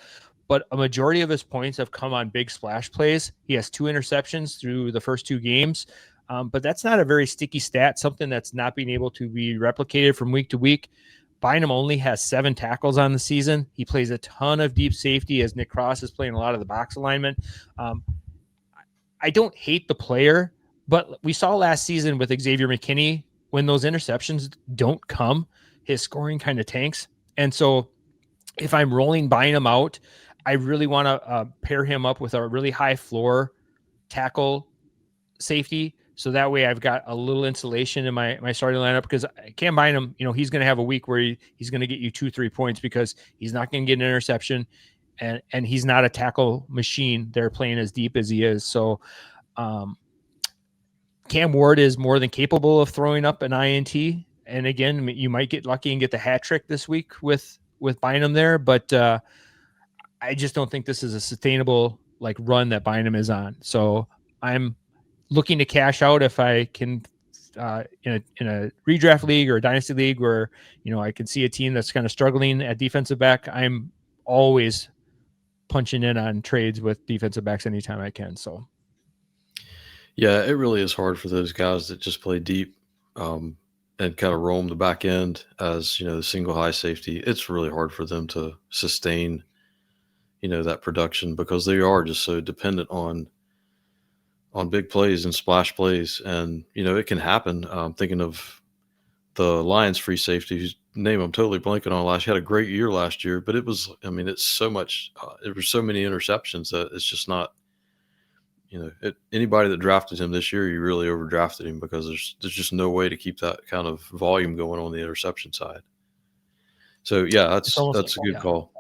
But a majority of his points have come on big splash plays. He has 2 interceptions through the first 2 games. But that's not a very sticky stat, something that's not being able to be replicated from week to week. Bynum only has 7 tackles on the season. He plays a ton of deep safety as Nick Cross is playing a lot of the box alignment. I don't hate the player, but we saw last season with Xavier McKinney, when those interceptions don't come, his scoring kind of tanks. And so if I'm rolling Bynum out, I really want to pair him up with a really high floor tackle safety. So that way I've got a little insulation in my starting lineup, because Cam Bynum, he's going to have a week where he's going to get you 2-3 points because he's not going to get an interception, and he's not a tackle machine. They're playing as deep as he is. So, Cam Ward is more than capable of throwing up an INT. And again, you might get lucky and get the hat trick this week with Bynum there, but I just don't think this is a sustainable run that Bynum is on. So I'm looking to cash out if I can in a redraft league or a dynasty league where I can see a team that's kind of struggling at defensive back. I'm always punching in on trades with defensive backs anytime I can. So Yeah, it really is hard for those guys that just play deep and kind of roam the back end as, the single high safety. It's really hard for them to sustain, that production because they are just so dependent on big plays and splash plays. And, it can happen. I'm thinking of the Lions free safety, whose name I'm totally blanking on last. He had a great year last year, but it's so much, there were so many interceptions that it's just not, anybody that drafted him this year, you really overdrafted him because there's just no way to keep that kind of volume going on the interception side. So yeah, that's a good call.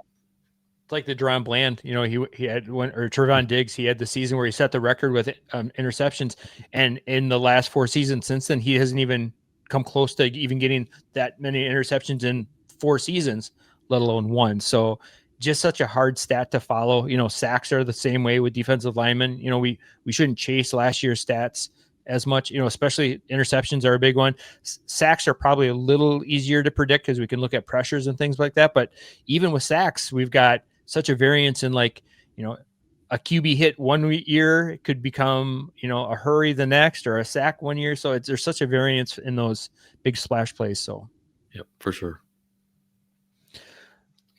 It's like the Deron Bland, he had or Trevon Diggs, he had the season where he set the record with interceptions, and in the last 4 seasons since then, he hasn't even come close to even getting that many interceptions in 4 seasons, let alone 1. So just such a hard stat to follow. Sacks are the same way with defensive linemen. We shouldn't chase last year's stats as much, especially interceptions are a big one. Sacks are probably a little easier to predict because we can look at pressures and things like that. But even with sacks, we've got such a variance in a QB hit one year, it could become, a hurry the next, or a sack one year. So there's such a variance in those big splash plays. So, yep, for sure.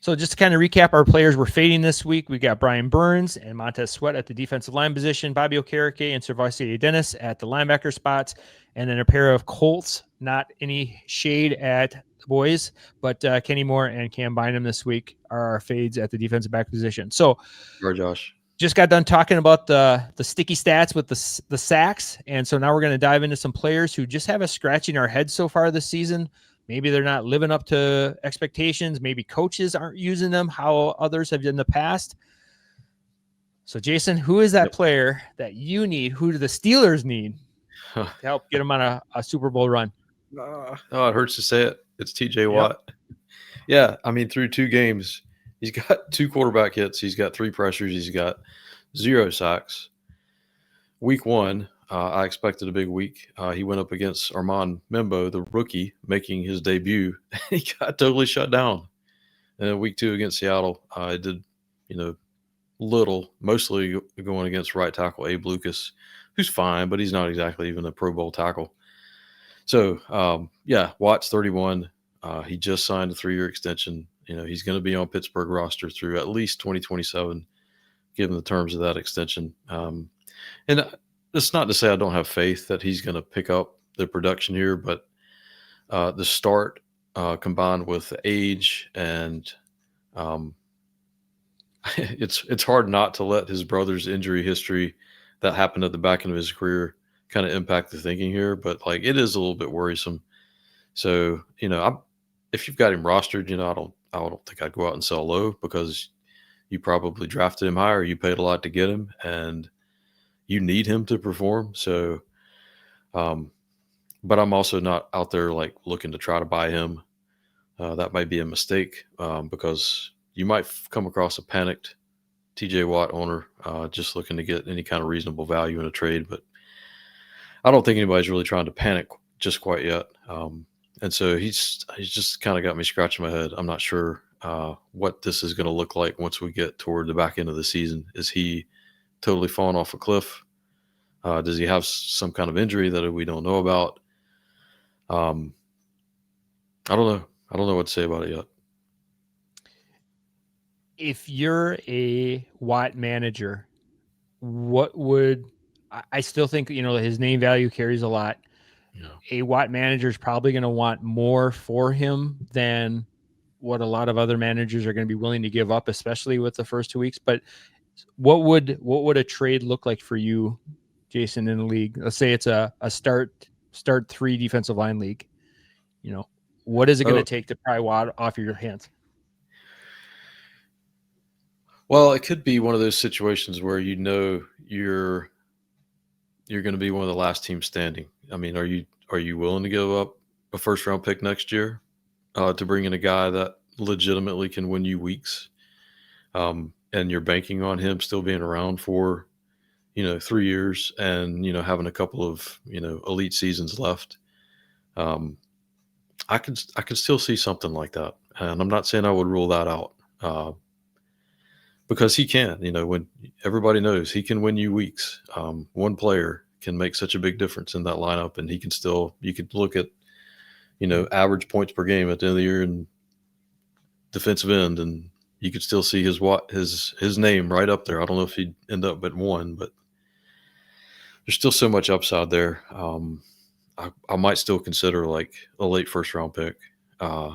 So just to kind of recap, our players we're fading this week. We got Brian Burns and Montez Sweat at the defensive line position, Bobby Okereke and SirVocea Dennis at the linebacker spots, and then a pair of Colts, not any shade at the boys, but Kenny Moore and Cam Bynum this week are our fades at the defensive back position. So, Josh, just got done talking about the sticky stats with the sacks, and so now we're going to dive into some players who just have us scratching our heads so far this season. Maybe they're not living up to expectations. Maybe coaches aren't using them how others have in the past. So, Jason, who is that player that you need? Who do the Steelers need to help get them on a Super Bowl run? Oh, it hurts to say it. It's TJ Watt. Yeah, through 2 games, he's got 2 quarterback hits. He's got 3 pressures. He's got 0 sacks. Week 1, I expected a big week. He went up against Armand Membo, the rookie, making his debut. He got totally shut down. And then week 2 against Seattle, I did, little, mostly going against right tackle Abe Lucas, who's fine, but he's not exactly even a Pro Bowl tackle. So, Watt's 31. He just signed a 3-year extension. He's going to be on Pittsburgh roster through at least 2027, given the terms of that extension. And it's not to say I don't have faith that he's going to pick up the production here, but the start combined with the age and it's hard not to let his brother's injury history that happened at the back end of his career kind of impact the thinking here. But it is a little bit worrisome. So, if you've got him rostered, I don't think I'd go out and sell low because you probably drafted him higher. You paid a lot to get him and you need him to perform. So, but I'm also not out there looking to try to buy him. That might be a mistake because you might come across a panicked TJ Watt owner just looking to get any kind of reasonable value in a trade. But I don't think anybody's really trying to panic just quite yet. And so he's just kind of got me scratching my head. I'm not sure what this is going to look like once we get toward the back end of the season. Is he totally falling off a cliff? Does he have some kind of injury that we don't know about? I don't know. I don't know what to say about it yet. If you're a Watt manager, what would I still think, his name value carries a lot. Yeah. A Watt manager is probably going to want more for him than what a lot of other managers are going to be willing to give up, especially with the first 2 weeks. But what would a trade look like for you, Jason, in the league? Let's say it's a start 3 defensive line league. What is it going to take to pry Watt off your hands? Well, it could be one of those situations where you're going to be one of the last teams standing. Are you willing to give up a first round pick next year to bring in a guy that legitimately can win you weeks? And you're banking on him still being around for, 3 years and, having a couple of, elite seasons left. I could still see something like that. And I'm not saying I would rule that out. because he can. When everybody knows he can win you weeks, one player can make such a big difference in that lineup, and he can still. You could look at average points per game at the end of the year and defensive end, and you could still see his name right up there. I don't know if he'd end up at one, but there's still so much upside there. I might still consider like a late first round pick. Yeah.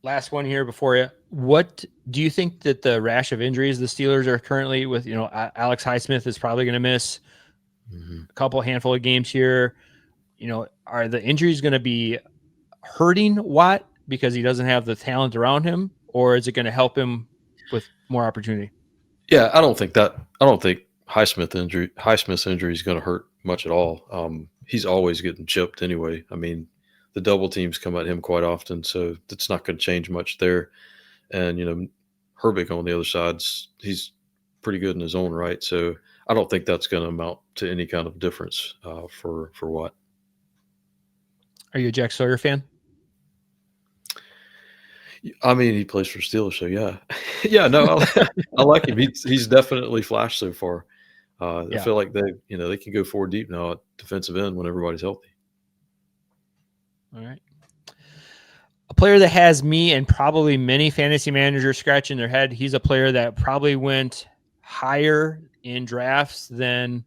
Last one here before you. What do you think that the rash of injuries the Steelers are currently with? Alex Highsmith is probably going to miss a handful of games here. Are the injuries going to be hurting Watt because he doesn't have the talent around him, or is it going to help him with more opportunity? Yeah, I don't think Highsmith's injury is going to hurt much at all. He's always getting chipped anyway. I mean, the double teams come at him quite often, so it's not going to change much there. And Herbig on the other side, he's pretty good in his own right. So I don't think that's going to amount to any kind of difference for Watt. Are you a Jack Sawyer fan? I mean, he plays for Steelers, so yeah. Yeah, no, I like him. He's definitely flashed so far. I feel like they can go 4 deep now at defensive end when everybody's healthy. All right. A player that has me and probably many fantasy managers scratching their head. He's a player that probably went higher in drafts than,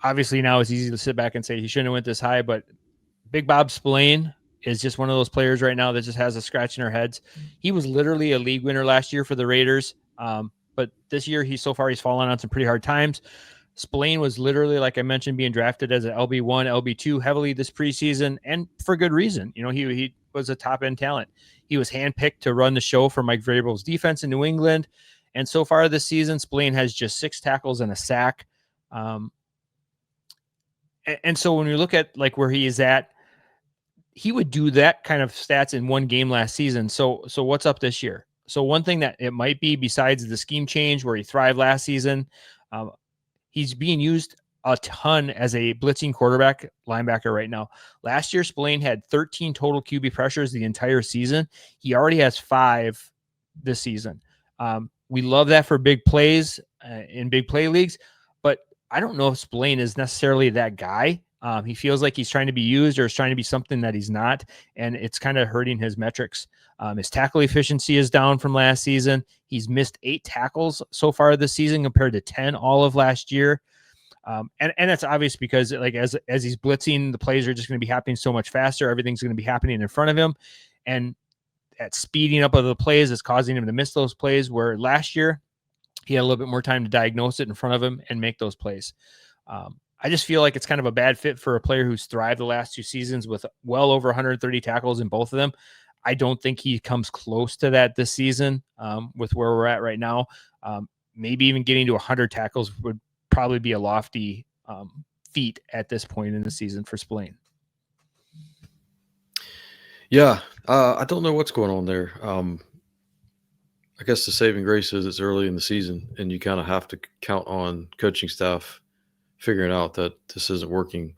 obviously now it's easy to sit back and say he shouldn't have went this high, but Big Bob Spillane is just one of those players right now that just has a scratch in our heads. He was literally a league winner last year for the Raiders. But this year he's fallen on some pretty hard times. Spillane was literally, like I mentioned, being drafted as an LB1, LB2 heavily this preseason, and for good reason. He was a top-end talent. He was handpicked to run the show for Mike Vrabel's defense in New England. And so far this season, Spillane has just 6 tackles and a sack. And so when we look at like where he is at, he would do that kind of stats in one game last season. So what's up this year? So one thing that it might be, besides the scheme change where he thrived last season, he's being used a ton as a blitzing quarterback linebacker right now. Last year, Spillane had 13 total QB pressures the entire season. He already has 5 this season. We love that for big plays in big play leagues, but I don't know if Spillane is necessarily that guy. He feels like he's trying to be used or is trying to be something that he's not, and it's kind of hurting his metrics. His tackle efficiency is down from last season. He's missed 8 tackles so far this season compared to 10 all of last year. And that's obvious because like as he's blitzing, the plays are just going to be happening so much faster. Everything's going to be happening in front of him, and that speeding up of the plays is causing him to miss those plays, where last year he had a little bit more time to diagnose it in front of him and make those plays. I just feel like it's kind of a bad fit for a player who's thrived the last 2 seasons with well over 130 tackles in both of them. I don't think he comes close to that this season with where we're at right now. Maybe even getting to 100 tackles would probably be a lofty feat at this point in the season for Spillane. Yeah, I don't know what's going on there. I guess the saving grace is it's early in the season, and you kind of have to count on coaching staff figuring out that this isn't working.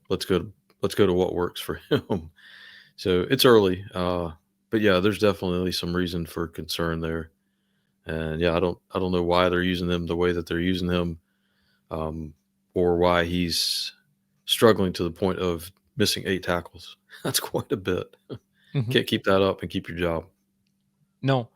Let's go to what works for him. So it's early, but yeah, there's definitely some reason for concern there. And yeah, I don't know why they're using him the way that they're using him, or why he's struggling to the point of missing 8 tackles. That's quite a bit. Mm-hmm. Can't keep that up and keep your job. No,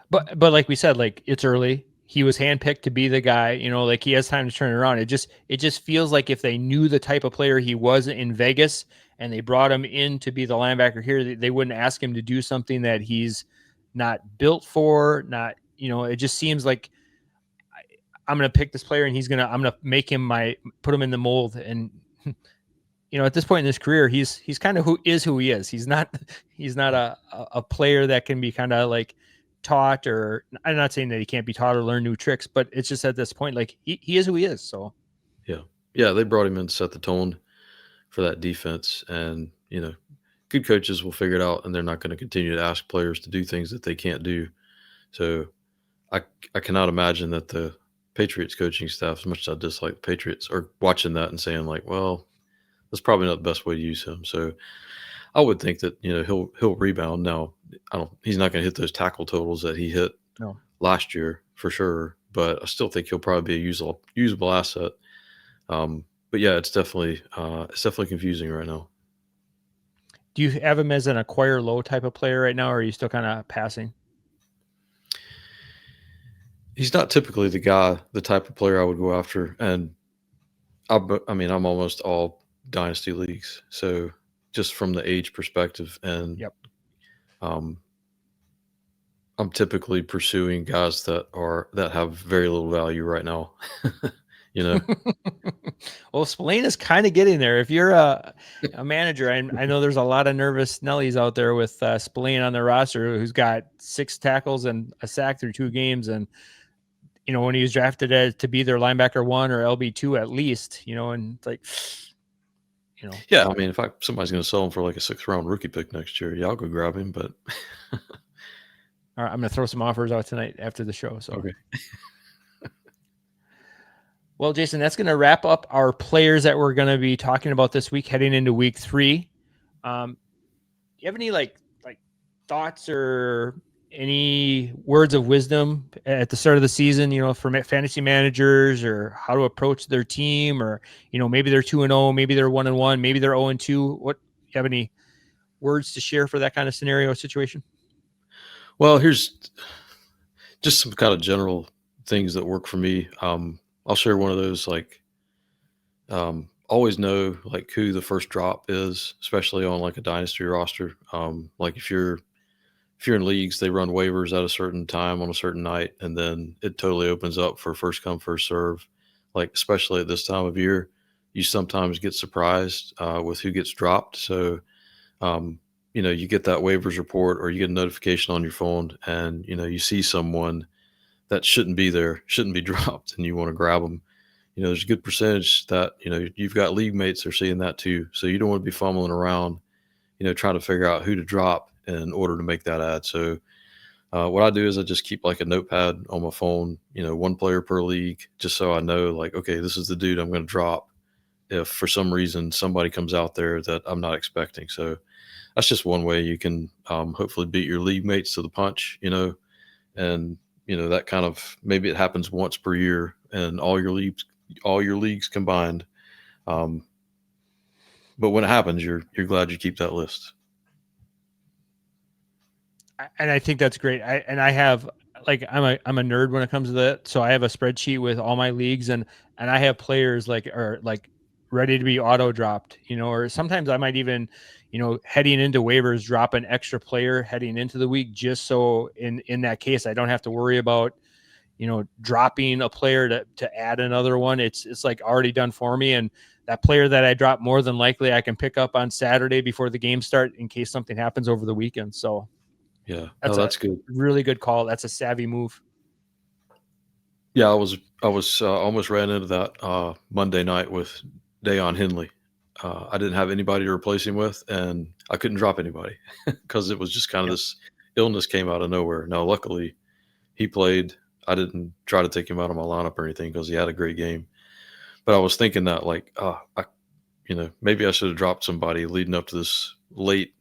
but like we said, like it's early. He was handpicked to be the guy, like he has time to turn it around. It just feels like if they knew the type of player he was in Vegas and they brought him in to be the linebacker here, they wouldn't ask him to do something that he's not built for. It just seems like I'm going to pick this player and I'm going to make him put him in the mold. And, at this point in his career, he's kind of who he is. He's not a player that can be kind of like taught, or I'm not saying that he can't be taught or learn new tricks, but it's just at this point, like he is who he is. So yeah, they brought him in to set the tone for that defense, and good coaches will figure it out, and they're not going to continue to ask players to do things that they can't do. So I cannot imagine that the Patriots coaching staff, as much as I dislike the Patriots, are watching that and saying like, well, that's probably not the best way to use him. So I would think that he'll rebound. Now, he's not going to hit those tackle totals that he hit No. last year for sure, but I still think he'll probably be a usable asset. But yeah, it's definitely confusing right now. Do you have him as an acquire low type of player right now, or are you still kind of passing? He's not typically the type of player I would go after, and I'm almost all dynasty leagues, so just from the age perspective, and Yep. I'm typically pursuing guys that have very little value right now. Well, Spillane is kind of getting there. If you're a manager, I know there's a lot of nervous Nellies out there with Spillane on their roster who's got 6 tackles and a sack through 2 games. And, when he was drafted to be their linebacker 1 or LB2 at least, and it's like, Yeah, I mean, if somebody's going to sell him for like a 6th round rookie pick next year, yeah, I'll go grab him. But all right, I'm going to throw some offers out tonight after the show. So, okay. Well, Jason, that's going to wrap up our players that we're going to be talking about this week, heading into week 3. Do you have any like thoughts or any words of wisdom at the start of the season, for fantasy managers, or how to approach their team, or, maybe they're 2-0, maybe they're 1-1, maybe they're 0-2. What, you have any words to share for that kind of scenario situation? Well, here's just some kind of general things that work for me. I'll share one of those, like, always know like who the first drop is, especially on like a dynasty roster. Like if you're in leagues, they run waivers at a certain time on a certain night, and then it totally opens up for first come, first serve. Like, especially at this time of year, you sometimes get surprised with who gets dropped. So, you get that waivers report, or you get a notification on your phone, and, you see someone that shouldn't be there, shouldn't be dropped, and you want to grab them. There's a good percentage that, you've got league mates that are seeing that too. So you don't want to be fumbling around, trying to figure out who to drop in order to make that ad. So what I do is I just keep like a notepad on my phone, 1 player per league, just so I know, like, okay, this is the dude I'm going to drop if for some reason somebody comes out there that I'm not expecting. So that's just one way you can hopefully beat your league mates to the punch, and, that kind of, maybe it happens once per year and all your leagues combined. But when it happens, you're glad you keep that list. And I think that's great. I have, like, I'm a nerd when it comes to that. So I have a spreadsheet with all my leagues, and I have players are ready to be auto dropped, or sometimes I might even, heading into waivers, drop an extra player heading into the week, just so in that case, I don't have to worry about, dropping a player to add another one. It's like already done for me. And that player that I drop, more than likely I can pick up on Saturday before the game start in case something happens over the weekend. So yeah, that's good. Really good call. That's a savvy move. Yeah, I was almost ran into that Monday night with Dayon Henley. I didn't have anybody to replace him with, and I couldn't drop anybody because it was just kind of this illness came out of nowhere. Now, luckily, he played. I didn't try to take him out of my lineup or anything because he had a great game. But I was thinking that, like, maybe I should have dropped somebody leading up to this late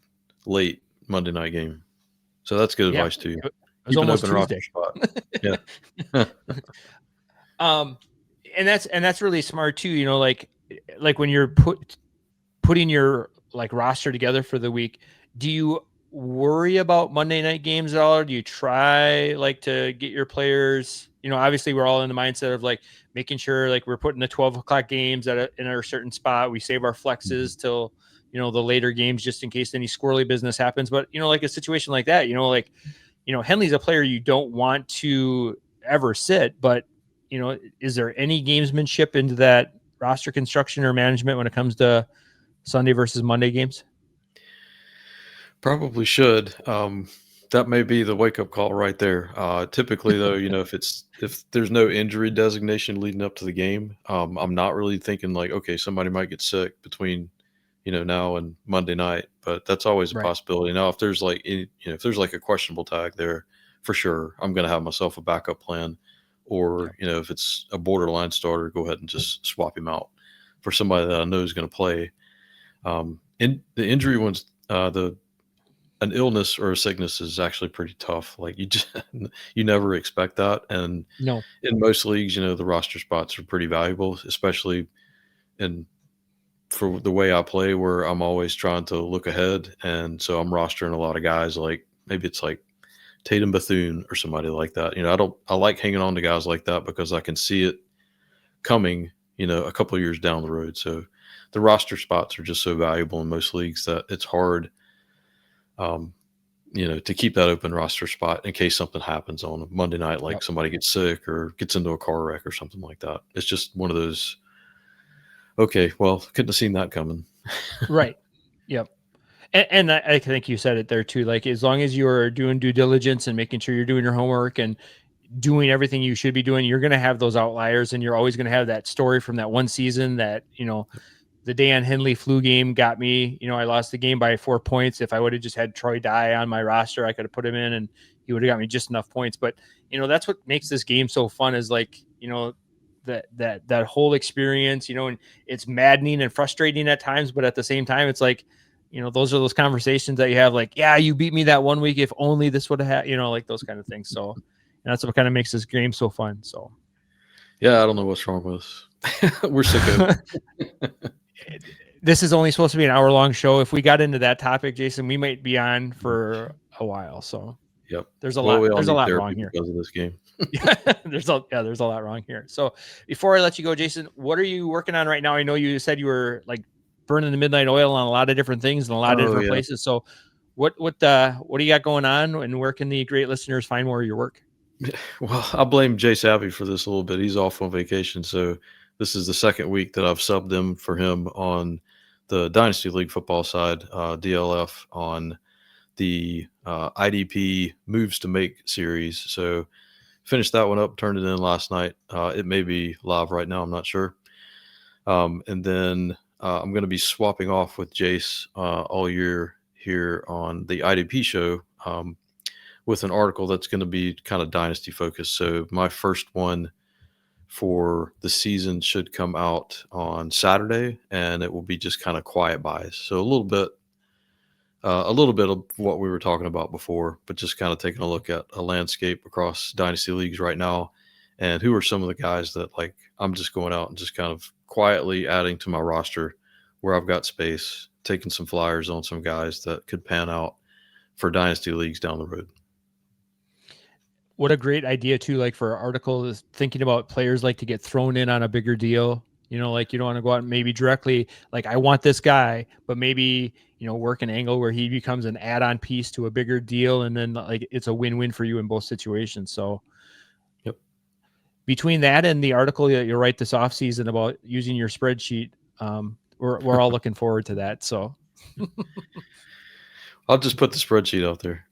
Monday night game. So that's good advice too. It was almost Tuesday. Yeah. And that's really smart too. Like when you're putting your like roster together for the week, do you worry about Monday night games at all? Or do you try like to get your players, obviously we're all in the mindset of like making sure like we're putting the 12 o'clock games in a certain spot. We save our flexes till, the later games, just in case any squirrely business happens. But, like a situation like that, Henley's a player you don't want to ever sit, but, is there any gamesmanship into that roster construction or management when it comes to Sunday versus Monday games? Probably should. That may be the wake-up call right there. Typically, though, if there's no injury designation leading up to the game, I'm not really thinking like, okay, somebody might get sick between, now and Monday night. But that's always a possibility. Now, if there's like, if there's like a questionable tag there, for sure, I'm going to have myself a backup plan. Or, if it's a borderline starter, go ahead and just swap him out for somebody that I know is going to play. And the injury ones, an illness or a sickness is actually pretty tough. Like you never expect that. And No. in most leagues, the roster spots are pretty valuable, especially for the way I play, where I'm always trying to look ahead. And so I'm rostering a lot of guys like maybe it's like Tatum Bethune or somebody like that. I like hanging on to guys like that because I can see it coming, a couple of years down the road. So the roster spots are just so valuable in most leagues that it's hard, to keep that open roster spot in case something happens on a Monday night, like somebody gets sick or gets into a car wreck or something like that. It's just one of those, okay, well, couldn't have seen that coming. Right. Yep. And I think you said it there too. Like, as long as you're doing due diligence and making sure you're doing your homework and doing everything you should be doing, you're going to have those outliers, and you're always going to have that story from that one season that, the Dan Henley flu game got me. I lost the game by 4 points. If I would have just had Troy Dye on my roster, I could have put him in and he would have got me just enough points. But, that's what makes this game so fun, is like, that whole experience, and it's maddening and frustrating at times, but at the same time, it's like, those are those conversations that you have, like, yeah, you beat me that one week. If only this would have had, like those kind of things. So, and that's what kind of makes this game so fun. So, yeah, I don't know what's wrong with us. We're sick of it. This is only supposed to be an hour-long show. If we got into that topic, Jason, we might be on for a while. So, yep, there's a lot wrong here because of this game. There's a lot wrong here. So, before I let you go, Jason, what are you working on right now? I know you said you were like burning the midnight oil on a lot of different things in a lot of different places. So, what do you got going on, and where can the great listeners find more of your work? Well, I blame Jay Savvy for this a little bit. He's off on vacation, so this is the second week that I've subbed him for him on the Dynasty League football side, DLF, on the IDP Moves to Make series. So finished that one up, turned it in last night. It may be live right now, I'm not sure. And then I'm going to be swapping off with Jace all year here on the IDP show with an article that's going to be kind of Dynasty focused. So my first one for the season should come out on Saturday, and it will be just kind of quiet buys. So a little bit of what we were talking about before, but just kind of taking a look at a landscape across Dynasty leagues right now, and who are some of the guys that, like, I'm just going out and just kind of quietly adding to my roster where I've got space, taking some flyers on some guys that could pan out for Dynasty leagues down the road. What a great idea too, like for an article, is thinking about players like to get thrown in on a bigger deal. Like, you don't want to go out and maybe directly, like, I want this guy, but maybe, work an angle where he becomes an add-on piece to a bigger deal. And then, like, it's a win-win for you in both situations. So yep. Between that and the article that you'll write this off season about using your spreadsheet, we're all looking forward to that. So I'll just put the spreadsheet out there.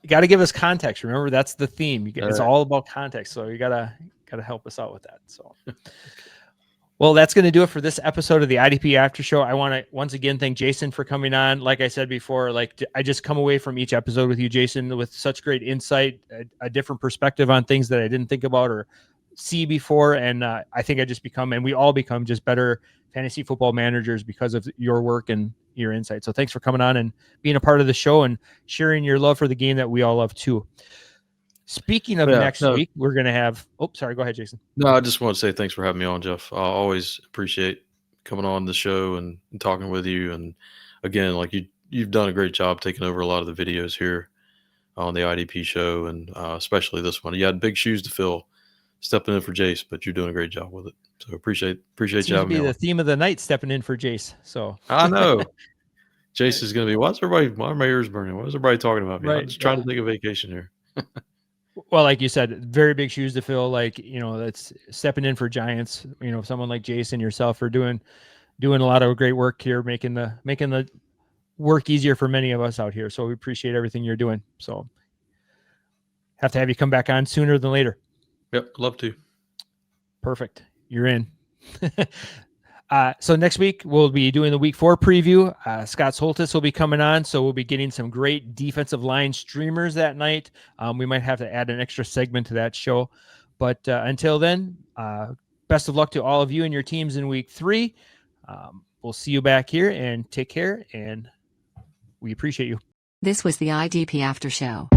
You got to give us context. Remember, that's the theme. It's all about context. So you gotta help us out with that. So, well, that's going to do it for this episode of the IDP After Show. I want to once again thank Jason for coming on. Like I said before, like, I just come away from each episode with you, Jason, with such great insight, a different perspective on things that I didn't think about or see before. And I think we all become just better fantasy football managers because of your work and your insight. So thanks for coming on and being a part of the show and sharing your love for the game that we all love too. Speaking of next week, we're going to have, sorry, go ahead, Jason. No, I just want to say thanks for having me on, Jeff. I always appreciate coming on the show and talking with you. And again, like, you've done a great job taking over a lot of the videos here on the IDP show, and especially this one. You had big shoes to fill stepping in for Jace, but you're doing a great job with it. So appreciate you having me on. The theme of the night, stepping in for Jace. So I know Jace is going to be, why are my ears burning? What is everybody talking about me? Right, I'm just trying to take a vacation here. Well, like you said, very big shoes to fill. Like, that's stepping in for giants. Someone like Jason, yourself, are doing a lot of great work here, making the work easier for many of us out here. So we appreciate everything you're doing. So have to have you come back on sooner than later. Yep, love to. Perfect. You're in. So next week we'll be doing the week 4 preview. Scott Soltis will be coming on, so we'll be getting some great defensive line streamers that night. We might have to add an extra segment to that show, but until then, best of luck to all of you and your teams in week 3. we'll see you back here, and take care, and we appreciate you. This was the IDP After Show.